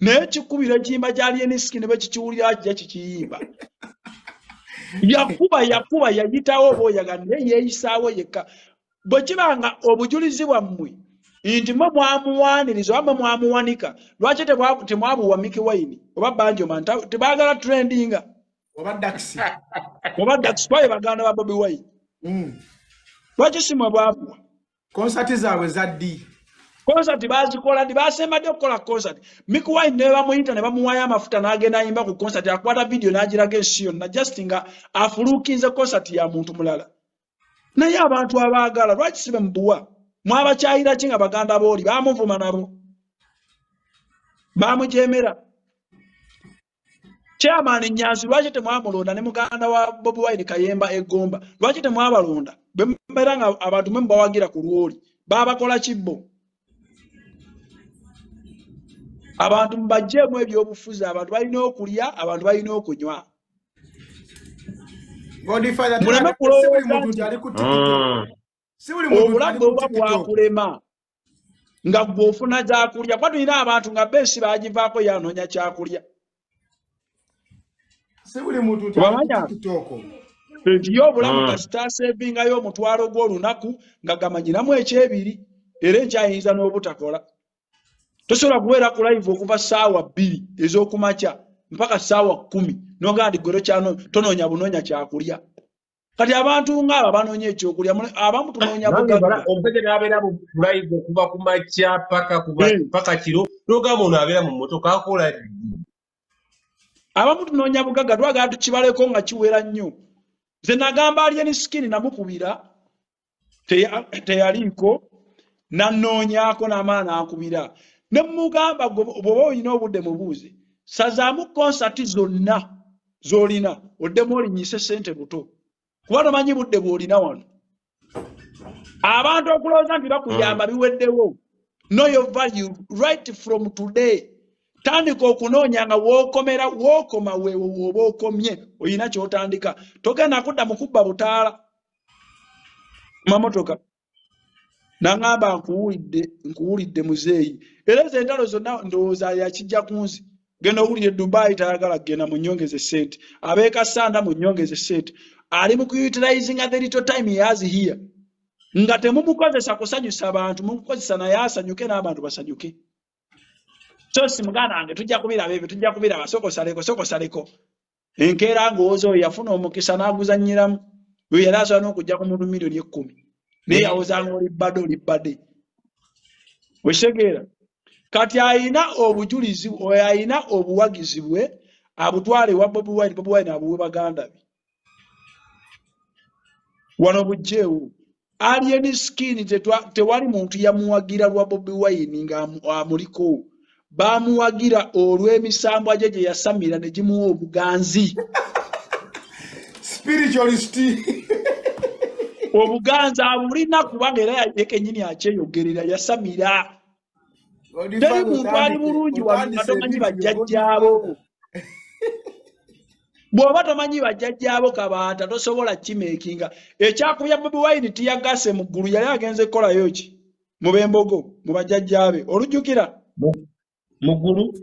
naye kikubira ekiyimba kya Alien Skin bwe kikiwulira kijja kikiyimba. Yakuba yayitawo oba oyagala naye yeeyisaawo yekka. Bwe kibanga obujulizi bwammwe nti mwe mwamuwaaniriza oba mwe mwamuwanika lwaki temwabuwa Mickey Wine oba Banjoman tebaagala trendinga
oba Daxi
twaye baganda ba Bobi Wine. Lwaki si mwe bwabuwa?
Konsati zaabwe za ddi.
Konsati bazikola ndi basemmadde okukola konsati. Mickey Wine ne bamuyita ne bamuwaayo amafuta n'agenda ayimba ku konsati akwata vidiyo n'agiraga ensi yonna just nga afuluukinze konsati ya muntu mulala. Naye abantu abaagala lwaki si bemubuwa? Mwabakyayira ki nga baganda booli baamuvuma nabo baamujemera. Chairman Nyanzi lwaki temwamulonda ne muganda wa Bobi Wine Kayemba Egomba lwaki temwabalonda? Bembeera nga abantu mwe mubawagira ku lwoli baabakola kibbo. Abantu mbajjeemu ebyobufuzi abantu balina okulya abantu balina okunywa. Muleme kulowooza obulamu oba bwakulema nga bw'ofuna kyakulya kwa tulina abantu nga besi bagivaako yanoonya kyakulya. Ntiyo obulamu kasitaasevingayo omutwalo gw'olunaku nga gamanyiramu ekyebiri era ekyayinza n'obutakola. Tosobola kubeera ku live okuva ssaawa 2 ez'okumakya mpaka ssaawa 10 n'ogamba nti gwe tonoonya bunoonya kyakulya. Kati abantu ng'abo banoonya ekyokulya abamu tunoonya bugagga.
Omusajja n'abeera mu live okuva ku makya paka kiro n'ogamba ono abeera mu mmotoka akola.
Abamu tunoonya bugagga twagala tukibaleko nga kiwera nnyo. Nze nagamba Alien Skin namukubira teyaliiko nannoonyaako n'amaana akubira. Ne mugamba bw'oba olina obudde mubuuze sazaamu konsati zonna z'olina oddemu olinnyise ssente buto kuba tomanyi budde bw'olina wano. Abantu okulowooza nti bakuyamba biweddewo. Know your value right from today. Tandika okunoonya nga wookoma weewo w'oba okomye olina ky'otandika. Togenda kudda mu kubba butaala mamotoka. Nangamba nkuwulidde muzeeyi. Era ezo entalo zonna ndowooza yakijja ku nzi. Genda owulire Dubai tayagala genda mu nnyongeze ssente. Abeeka Sanda mu nnyongeze ssente. Ali mu kuyutilizinga the little time he has here. Nga temumukozesa kusanyusa abantu mumukozesa naye asanyuke n'abantu basanyuke. So si muganda wange tujja kubiraba ebyo tujja kubiraba sokosaleko. Enkeera ng'owooza oyo yafuna omukisa n'aguzannyiramu. Oyo yali asobola n'okujja ku muntu miliyoni 10. Naye yawozanga oli badde. Wekitegeera? Kati ayina obujulizi oyo ayina obuwagizi bwe abutwale wa Bobi Wine abuwe baganda be. Wano bujjeewo Alien Skin tewali muntu yamuwagira lwa Bobi Wine nga amuliko. Bamuwagira olw'emisambo gye gye yasamira ne gimuwa obuganzi.
Spiritualist.
Obuganza abulina kubanga era yekennyini akyeyogerera yasamira. Teri muntu ali bulungi wano nga tomanyi bajjajjaabo. Bw'oba tomanyi bajjajjaabo kabaata tosobola kimeekinga. Ekyakubya Bobi Wine tiyagase mu ggulu yali agenze kukolayo ki? Mu b'embogo mu bajjajjaabe. Olujjukira?
Mu ggulu?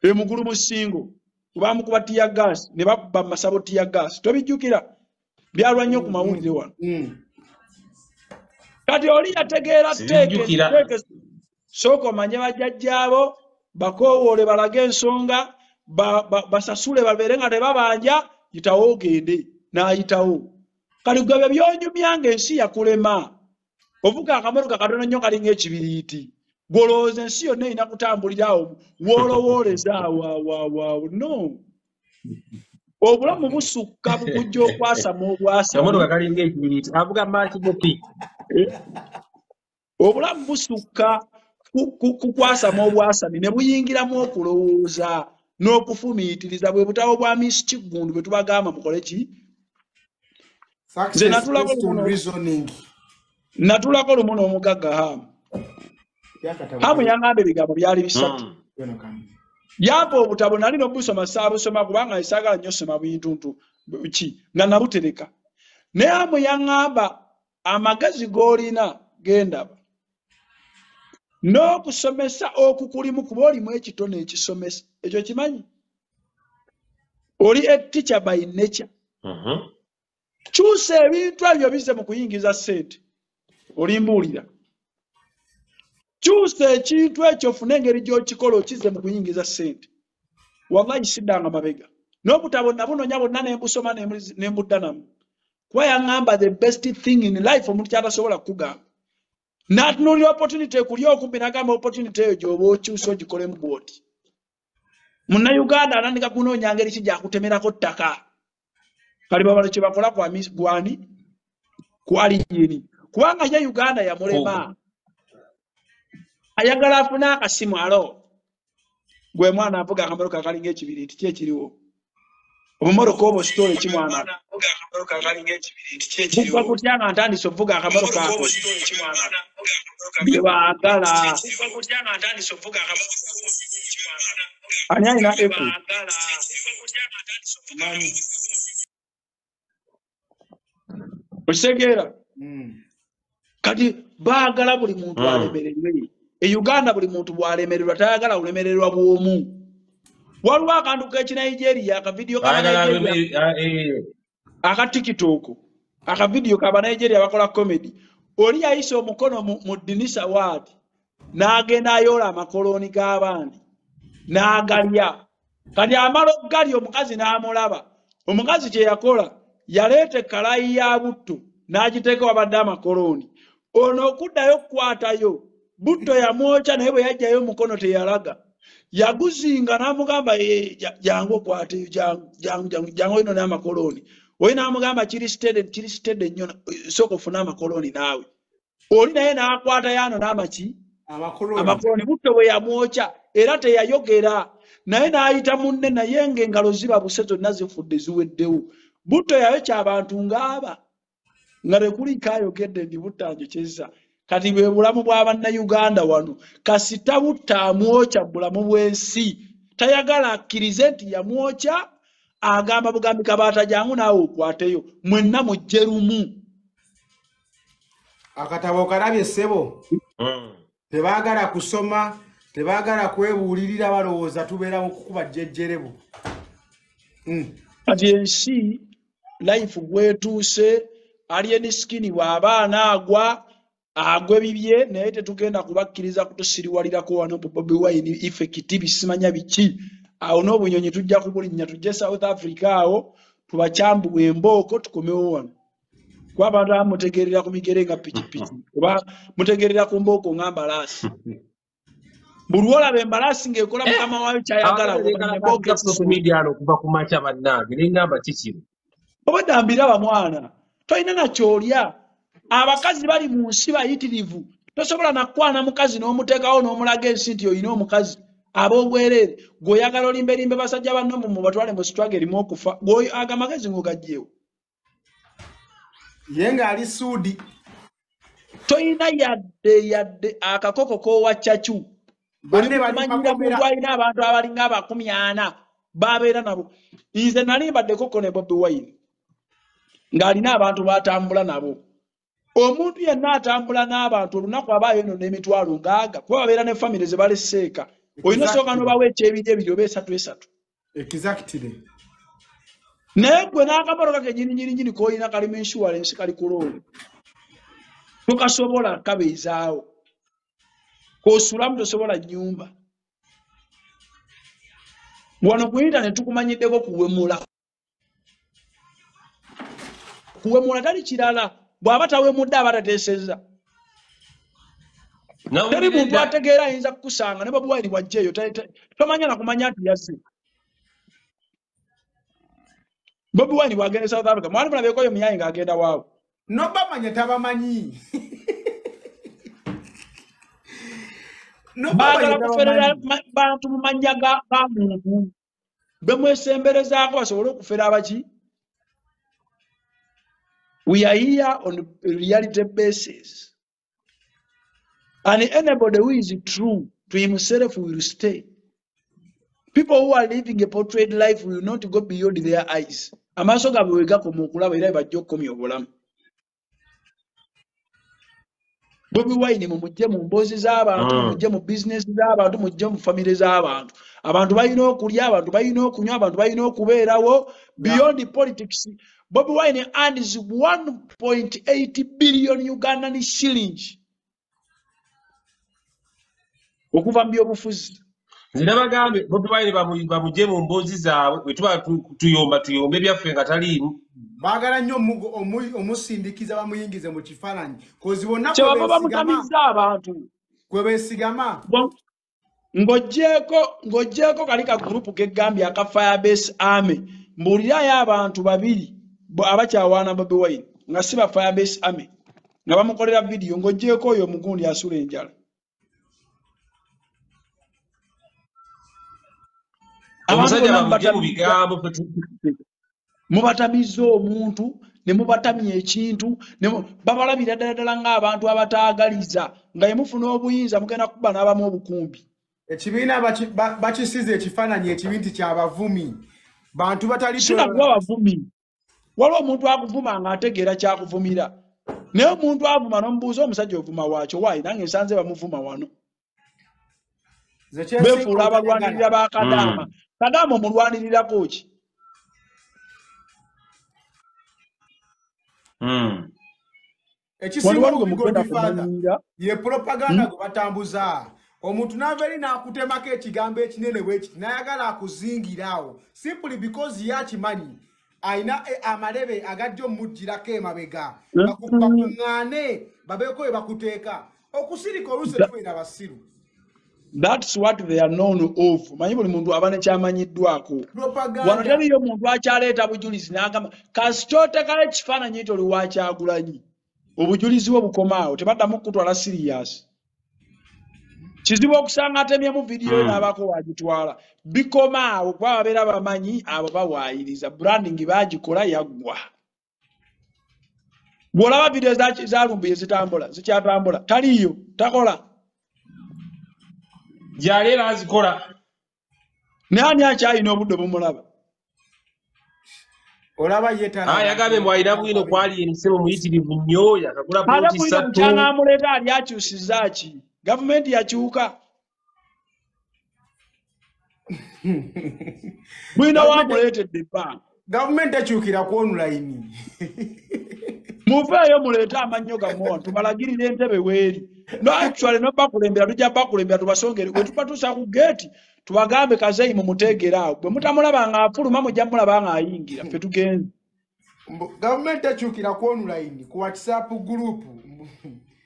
Mukulu Musingo bamukuba tiya gas ne babba masabo tiya gas tobijjukira byalwa nnyo ku mawulire wano kati oli yategeera teke soko manye bajjajjaabo bakowoole balage ensonga basasule babeere nga tebabanja yitawo ogende n'ayitawo kati gwe byonyumya ng'ensi yakulema ovuga akamotoka katono nnyo kalinga ekibiriiti golowooza ensi yonna erina kutambulirawo woolowooleza waawo no obulamu busukka bukujja okwasama obulamu busukka kukwasama obwasami ne buyingiramu okulowooza n'okufumiitiriza bwe butabo bwa Miss Kiggundu bwe tubagamba mukole ki nze natulako lumu n'omugagga hamu yaŋŋamba ebigambo byali bisatu yampa obutabo nali nobusoma saabusoma kubanga esaagala nnyo soma bintuntu ki nga nabutereka naye hamu yaŋŋamba amagezi g'olina gendaba n'okusomesa okukulimu kuba olimu ekitone ekisomesa ekyo kimanyi oli teacher by nature kyusa ebintu ebyo bize mu kuyingiza ssente olimbuulira kyusa ekintu ekyo ofune engeri gy'okikola okize mu kuyingiza ssente wallahi siddanga mabega n'obutabo nabunonya bonna nembusoma nembudda namu kuba yaŋŋamba the best thing in life omuntu kyatasobola kukugamba n'atunuulira opportunity ekuli okumpi n'agamba opportunity eyo gy'oba okyusa ogikolemu bwoti munnayuganda anandika kunoonya ngeri ki gyakutemerako ttaka kali babalo kye bakola gwani kwaliyeni kubanga ye Uganda yamulema ayagala afune akasimu alo gwe mwana avuga akamotoka kalinga ekibiriiti ki ekiriwo obumotoka obwo sitole kimwana bugwa kutya nga ntandise okuvuga akamotoka ako bebaagala ani alina eku okitegeera kati baagala buli muntu alemererwe Uganda buli muntu bwalemererwa tayagala kulemererwa bwomu waliwo akantu k'Ekinigeria akavidiyo aka TikTok akavidiyo k'Abanigeria bakola comedy oli yayise omukono mu dinisa waati n'agenda ayoola amakoloni g'abandi n'agalya kati amala okugalya omukazi n'amulaba omukazi kye yakola yaleeta ekkalayi ya butto n'agiteeka wabadde amakoloni ono okuddayo okukwatayo butto yamwokya naye bwe yajjayo omukono teyalaga yaguzinga n'amugamba jangu okwateyo jangu ino n'amakoloni oyo n'amugamba kirisitedde nnyo sooka ofune amakoloni naawe oli naye n'akwata yaano n'amaki amakoloni butto bwe yamwokya era teyayogera naye n'ayita munne naye ng'engalo zibabuse zonna zifudde ziweddewo butto yayokya abantu ng'aba nga tekuliko ayogedde ndi buttanjokyeza kati bwe bulamu bw'Abannayuganda wano kasita butta amwokya bulamu bw'ensi tayagala akkirize nti yamwokya agamba bugambi kabaata jangu naawe okwateyo mwenna mujje lumu
akatabo kalabye ssebo tebaagala kusoma tebaagala kwebuulirira balowooza tubeera mu kukuba jjejjerebo
kati ensi life gwetuuse alien skin bw'abaana agwe bibye naye tetugenda kubakkiriza kutusiriwalirako wano Bobi Wine effect bisimanya biki awo n'obunyonyi tujja kubulinnya tujje South Africa awo tubakyambuwe embooko tukomewo wano kuba abantu abamutegerera ku migere nga pikipiki oba mutegerera ku mbooko ng'ambalaasi buli olaba embalaasi ng'ekola mukama waayo kyayagala
okuva ku makya bannange n'engamba kikiro
obadambira bamwana tolina nakyolya abakazi bali mu nsi bayitirivu tosobola nakwana mukazi n'omuteekawo n'omulaga ensi nti oyina omukazi ab'obwereere gweoyagala olimberimbe basajja banno mu batwale mu struggle erimu okufa aga magezi ng'ogagyewo
ye ng'ali suudi
toyina yadde akakoko k'owa cyacu olimumanyira muntu alina abantu abalinga 40 babeera nabo nze nali mbaddeko ne Bobi Wine ng'alina abantu batambula nabo omuntu yenna atambula n'abantu olunaku abaayo eno n'emitwalo ngaaga kuba babeera ne famire ze baleseeka oyina soka no bawe chebije bidyo besatu
exactly
naye gwe n'akamotoka ke nyini koyina kalimu insurance kali kulole tokasobola kabeezaawo kosulamu tosobola nyumba wano ku internet tukumanyiddeko kuwemula tali kirala bw'aba tawemudde aba tateesezza teri muntu ategeera ayinza kukusanga ne Bobi Wine wajjeeyo tomanya na kumanya nti yazze Bobi Wine bw'agenda South Africa mwali mulabeeko yo muyayi ng'agenda waawo
nobamanya tabamanyi
baagala kuferera bantu mu mannya ga muntu bemwesemberezaako basobole okufera abaki. We are here on a reality basis. And anybody who is true to himself will stay. People who are living a portrayed life will not go beyond their eyes. Amaso gabwega kumukulaba era bajjokomya obulamu. Bobi Wine mumujje mu mbozi z'abantu, mujje mu business z'abantu, mujje mu family z'abantu. Abantu balina okulya, abantu balina okunywa, abantu balina okubeerawo beyond politics. Bobi Wine earns 1.8 billion Ugandan shillings. Okuva mu byobufuzi.
Nzina bagambe Bobi Wine bamujje mu mbozi zaabwe bwe tuba tuyombe byaffe nga taliimu.
Bagala nnyo omusindikiza bamuyingize mu kifaananyi kozi bonna kwe beesigama
ng'oggyeko kali ka gurupu k'eggambye aka Firebase Army mbuulirayo abantu babiri abakyawaana Bobi Wine nga si ba Firebase Army nga bamukolera vidiyo ng'oggyeko oyo omugundi asula enjala.
Omusajja bamujje mu bigambo
mubatamiza omuntu ne mubatamya ekintu babalabira ddala ng'abantu abataagaliza nga yemufuna obuyinza mugenda kuba n'abamu obukumbi.
Ekibiina bakisize ekifaananyi ekibinti ky'abavumi bantu batali
sinagwa bavumi waliwo omuntu akuvuma ng'ategeera kyakuvumira naye omuntu avuma n'omubuuza omusajja ovuma waakyo waayi nange nsanze bamuvuma wano beefuula abalwanirira ba Kadaama. Kadaama omulwanirirako ki?
Ye propaganda gwe batambuza omuntu n'abeeri n'akutemako ekigambo ekinene bwekiti n'ayagala akuzingiraawo simply because yakimanyi ayina amalebe agajja omujjirako emabega bakuŋŋaane babeeko we bakuteeka okusirika oluusi tubeera basiru.
That's what they are known of. Manyi buli muntu aba nekyamanyiddwako. Wano teriyo muntu akyaleeta bujulizi n'agamba kasitotekayo ekifaananyi toli wakyagulanyi obujulizi bwe bukomaawo tebaddamu kutwala serious. Kizibu okusanga atemyemu vidiyo n'abaako wagitwala bikomaawo kuba babeera bamanyi abo bawaayiriza branding bagikola yaggwa. Bw'olaba vidiyo zalumbuye zikyatambula taliyo takola.
Jalera azikola.
Nani akyalina obudde bumulaba?
Olaba yetana.
Yagambye mwalina bwino kwali emisemo muyitirivu nnyo yakagula ploti 3.
Mukyanga amuleeta ali akyusizza ki? Gavumenti yakyuka. Bwina wamuleetedde ebbanga.
Gavumenti ekyukira ku online.
Muveeyo muleete amannyo gammwe tubalagirire entebe weeri. No actually no bakulembera tujja bakulembera tubasongere bwe tupatuusa ku geeti tubagambe kazeyi mumutegeraawo bwe mutamulaba ng'afuluma mujja mulaba ng'ayingira ffe tugenze.
Gavumenti ekyukira ku online ku WhatsApp group.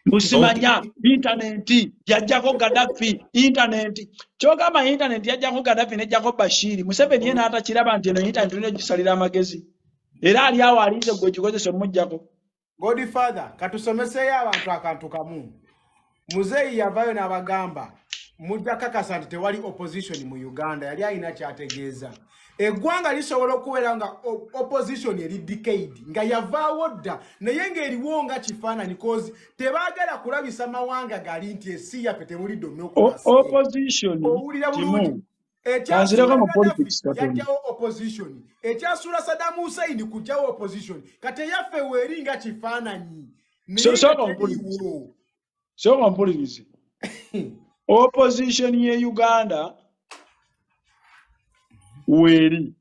Musimanya internet yajjako Gaddafi internet kyogamba internet yajjako Gaddafi nejjako Bashiri Museveni yena atakiraba nti eno internet tulina gisalira amagezi era ali awo alinze gwe gikozesa omujjako.
Godfather katusomeseyo abantu akantu kamu. Muzeyi yavayo n'abagamba mujja kakasa nti tewali opposition mu Uganda yali ayina kyategeeza. Eggwanga lisobola okubeera nga opposition eri decade nga yavaawo dda naye ng'eriwo nga kifaananyi kozi tebaagala kulabisa mawanga gali nti esi yaffe temuli
opposition
owulira bulungi yajjawo opposition ekyasuula Saddam Hussein kujjawo opposition kati eyaffe weeri nga kifaananyi
so mpulirize opposition ye Uganda weri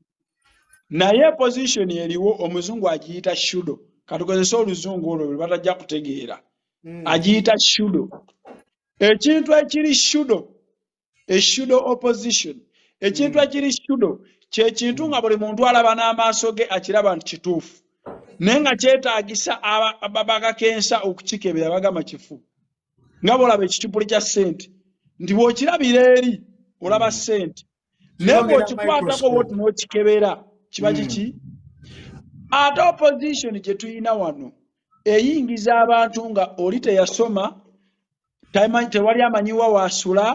naye position eriwo omuzungu agiyita shudo katukozesa oluzungu olwo bwe batajja kutegeera agiyita shudo ekintu ekiri shudo eshudo opposition ekintu ekiri shudo kye kintu nga buli muntu alaba n'amaaso ge akiraba nti kituufu naye nga kyetaagisa ababakakensa okukikebera bagamba kifu nga bw'olaba ekicupuli kya ssente nti bw'okirabira eri olaba ssente naye bw'okikwatako bwoti n'okikebera kiba kiki ate opposition gye tuyina wano eyingiza abantu nga oli teyasoma tewali amanyiwa wasula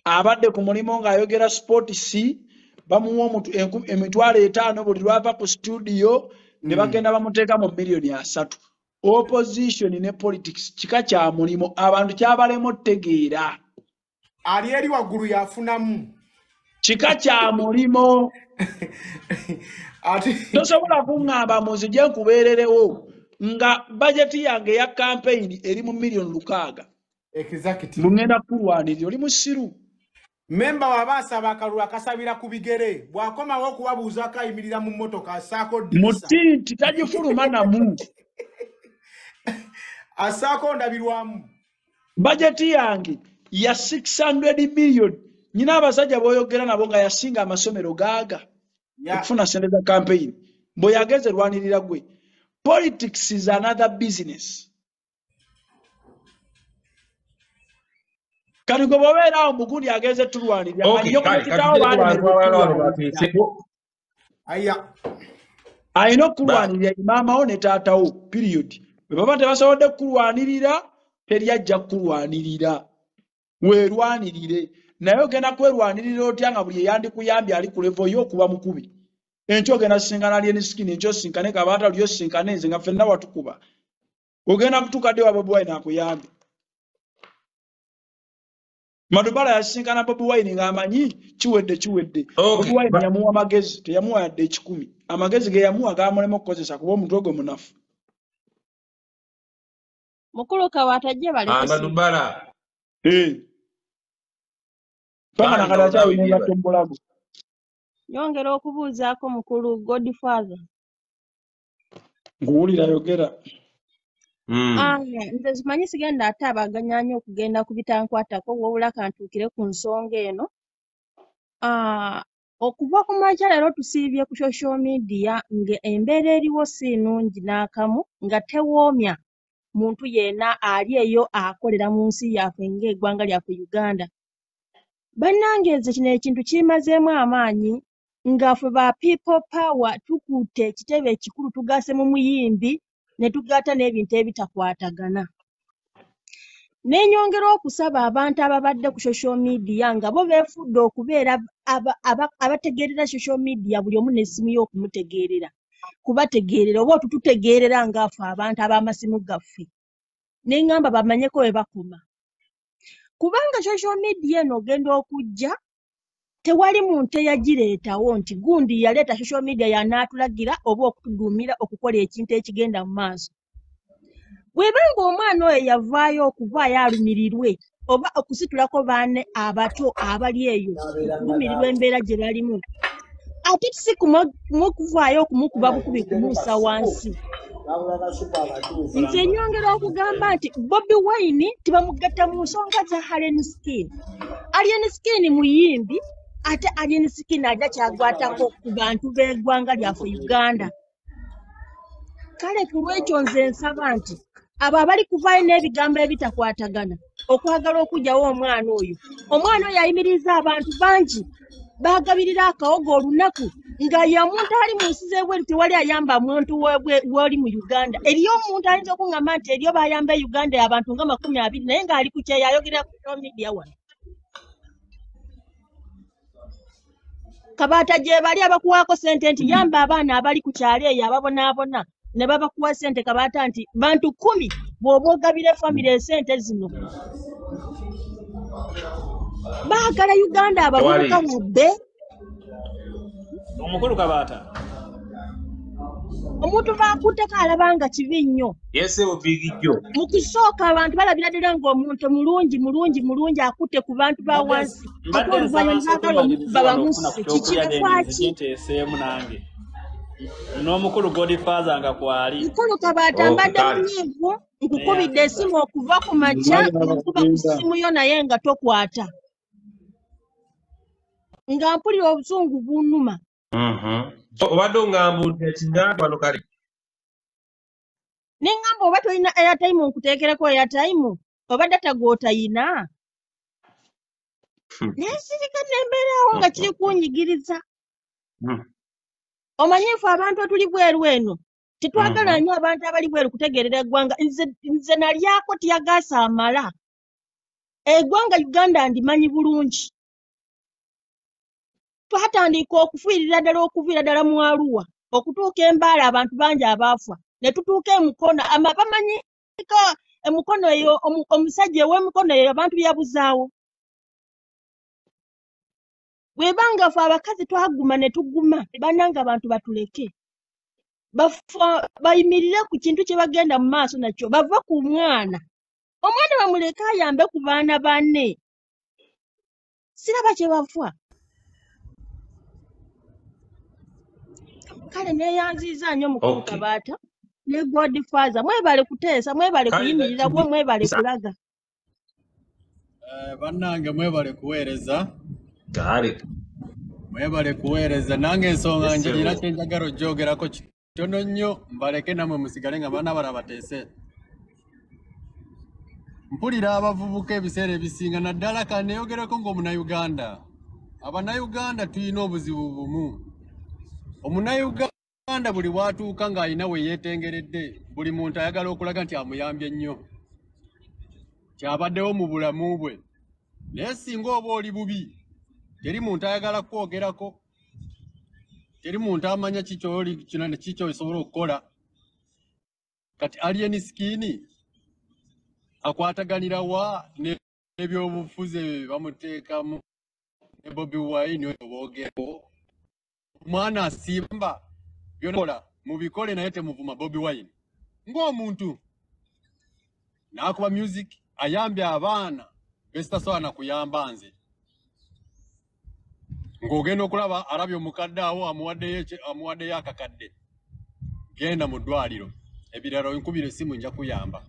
abadde ku mulimu ng'ayogera sports bamuwa emitwalo 5 buli lwava ku studio ne bagenda bamuteeka mu miliyoni 3 opposition ne politics kika kya mulimo abantu kyabalemu otegeera
ali eri waggulu yafunamu
kika kya mulimo tosobola kuŋŋamba munzije nkubeererewo nga bajeti yange ya campaign eri mu miliyoni 600
exactly
mungenda kulwanirira oli musiru
memba wabasaba akalulu akasabira ku bigere bwakomawo okubabuuza akayimirira mu mmotoka asaako ddisa
mutinti tagifuluma namu
asaako ndabirwamu
bajeti yange ya 600 million nyina abasajja boyogera nabo nga yasinga amasomero gaaga okufuna sente za campaign mbo yageze lwanirira gwe politics is another business kani gwe bobeera awo mugundi ageze tulwanirira ayina okulwanirira maamawo ne taatawo period bwe baba tebasobodde kulwanirira teryajja kulwanirira weerwanirire naye ogenda kwerwanirira otya nga buli eyandikuyambye ali ku levo yo okuba mukubi enkyo ogenda sisinkana lyenisikini enkyo sinkane kabaata lyo sinkane nze nga ffenna watukuba ogenda kutuuka dde wa Bobi Wine akuyambye Madubala yasinkana Bobi Wine ng'amanyi kiwedde Bobi Wine yamuwa amagezi teyamuwa yadde 10 amagezi ge yamuwa gaamulema okukozesa kuba omuntu ogwo munafu
mukulu kawatajje bali
Madubala
paka nakata wenga tombolago
nyongera okubuuzaako mukulu Godfather
nguwulira yogera
nze simanyi sigenda ate abaganya nnyo okugenda ku bitankwatako wabula kantuukire ku nsonga eno okuva ku makya leero tusiibye ku social media nga embeera eriwo si nnungi n'akamu nga tewoomya muntu yenna ali eyo akolera mu nsi yaffe ng'eggwanga lyaffe Uganda bannange nze kino ekintu kimazeemu amaanyi nga ffe ba people power tukutte ekitebe ekikulu tugase mu muyimbi ne tugatta n'ebintu ebitakwatagana nenyongera okusaba abantu ababadde ku social media nga bo beefudde okubeera abategeerera social media buli omu n'essimu y'okumutegeerera kubategeerera oba otututegeerera ngaffe abantu ab'amasimu gaffe neŋŋamba bamanyeko we bakoma kubanga social media eno ogenda okujja tewali muntu eyagireetawo nti gundi yaleeta social media yanaatulagira oba okutuduumira okukola ekintu ekigenda mu maaso bw'ebanga omwana oyo yavaayo okuvaayo alumirirwe oba okusitulako baane abato abali eyo okulumirirwa embeera gye balimu ate si kumukuvaayo okumukuba bukubi kumuusa wansi nze nyongera okugamba nti Bobi Wine tibamugatta mu nsonga za Alien Skin muyimbi ate Alien Skin ajja kyagwatako ku bantu b'eggwanga lyaffe Uganda kale ku lwekyo nze nsaba nti abo abali kuvaayo n'ebigambo ebitakwatagana okwagala okugyawo omwana oyo ayimiriza abantu bangi bagabirira akawogo olunaku nga y'omuntu ali mu nsi z'ebweru tewali ayamba muntu w'oli mu Uganda eriyo omuntu ayinza okuŋŋamba nti eriyo bayamba Uganda y'abantu nga 20 naye ng'ali ku kyeyo ayogerera ku social media wano kabaata gye bali abakuwaako sente nti yamba abaana abali ku kyalo eyo ababonaabona ne babakuwa sente kabaata nti bantu 10 bw'oba ogabira famire esente zino baagala Uganda abavubuka mubbe
omukulu kabaata
Omuntu bakutteko alabanga kibi nnyo.
Yesewo bigi nnyo.
Mu kusooka abantu balabira ddala ng'omuntu mulungi akutte ku bantu ba wansi. Ate oluvannyuma baagala omukubba bamusse. Kikiri kwaki?
Nteeseemu nange. N'omukulu Godfather nga kwali.
Mukulu Kabaata mbadde munyiivu nkukubidde essimu okuva ku makya nkuba ku ssimu yo naye nga tokwata. Nga mpulira obusungu bunnuma.
Obadde ongamba nti wano kale.
Ne ngamba oba tolina airtime nkuteekereko airtime oba data gw'otayina. Naye sirika nembeerawo nga kiri kunyigiriza. Omanyiifu abantu tuli bweru eno tetwagala nnyo abantu abali bweru kutegeerera eggwanga. Nze nalyako tyagaasa amala. Eggwanga Uganda ndimanyi bulungi. Twatandika okufiirira ddala mu Arua okutuuka Embaala abantu bangi abaafa ne tutuuka emukono bamanyiko emukono eyo omusajja ow'emikono eyo abantu byabuzaawo. Bwebanga ffe abakazi twaguma ne tuguma bannanga abantu batuleke bayimirire ku kintu kye bagenda mu maaso nakyo bava ku mwana bamuleke ayambe ku baana banne. Siraba kye bafa. Kale neyanziza nnyo Mukulu Kabaata ne Godfather mwebale kuteesa mwebale kuyimirira gwe mwebale kulaga.
Bannange mwebale kuweereza. Mwebale kuweereza nange ensonga nje nina kye njagala ogyogerako kitono nnyo mbaleke namwe musigale nga baana bala bateese. Mpulira abavubuka ebiseera ebisinga naddala kaneeyogereko ng'omunauganda. Abanauganda tulina obuzibu bumu. Omunauganda buli bwatuuka ng'alina we yeetengeredde buli muntu ayagala okulaga nti amuyambye nnyo. Kyabaddewo mu bulamu bwe. Naye singa oba oli bubi teri muntu ayagala kwogerako. Teri muntu amanya kiki osobola okukola. Kati alien skin akwataganira wa n'ebyobufuzi bamuteekamu ne Bobi Wine bogerako. Mwana asimba byonna mubikole naye temuvuma Bobi Wine ng'omuntu n'akuba music ayambye abaana besitasobola kuyamba nze ng'ogenda okulaba alabye omukadde awo amuwaddeyo akakadde genda mu ddwaliro ebirala nkubira essimu nja kuyamba.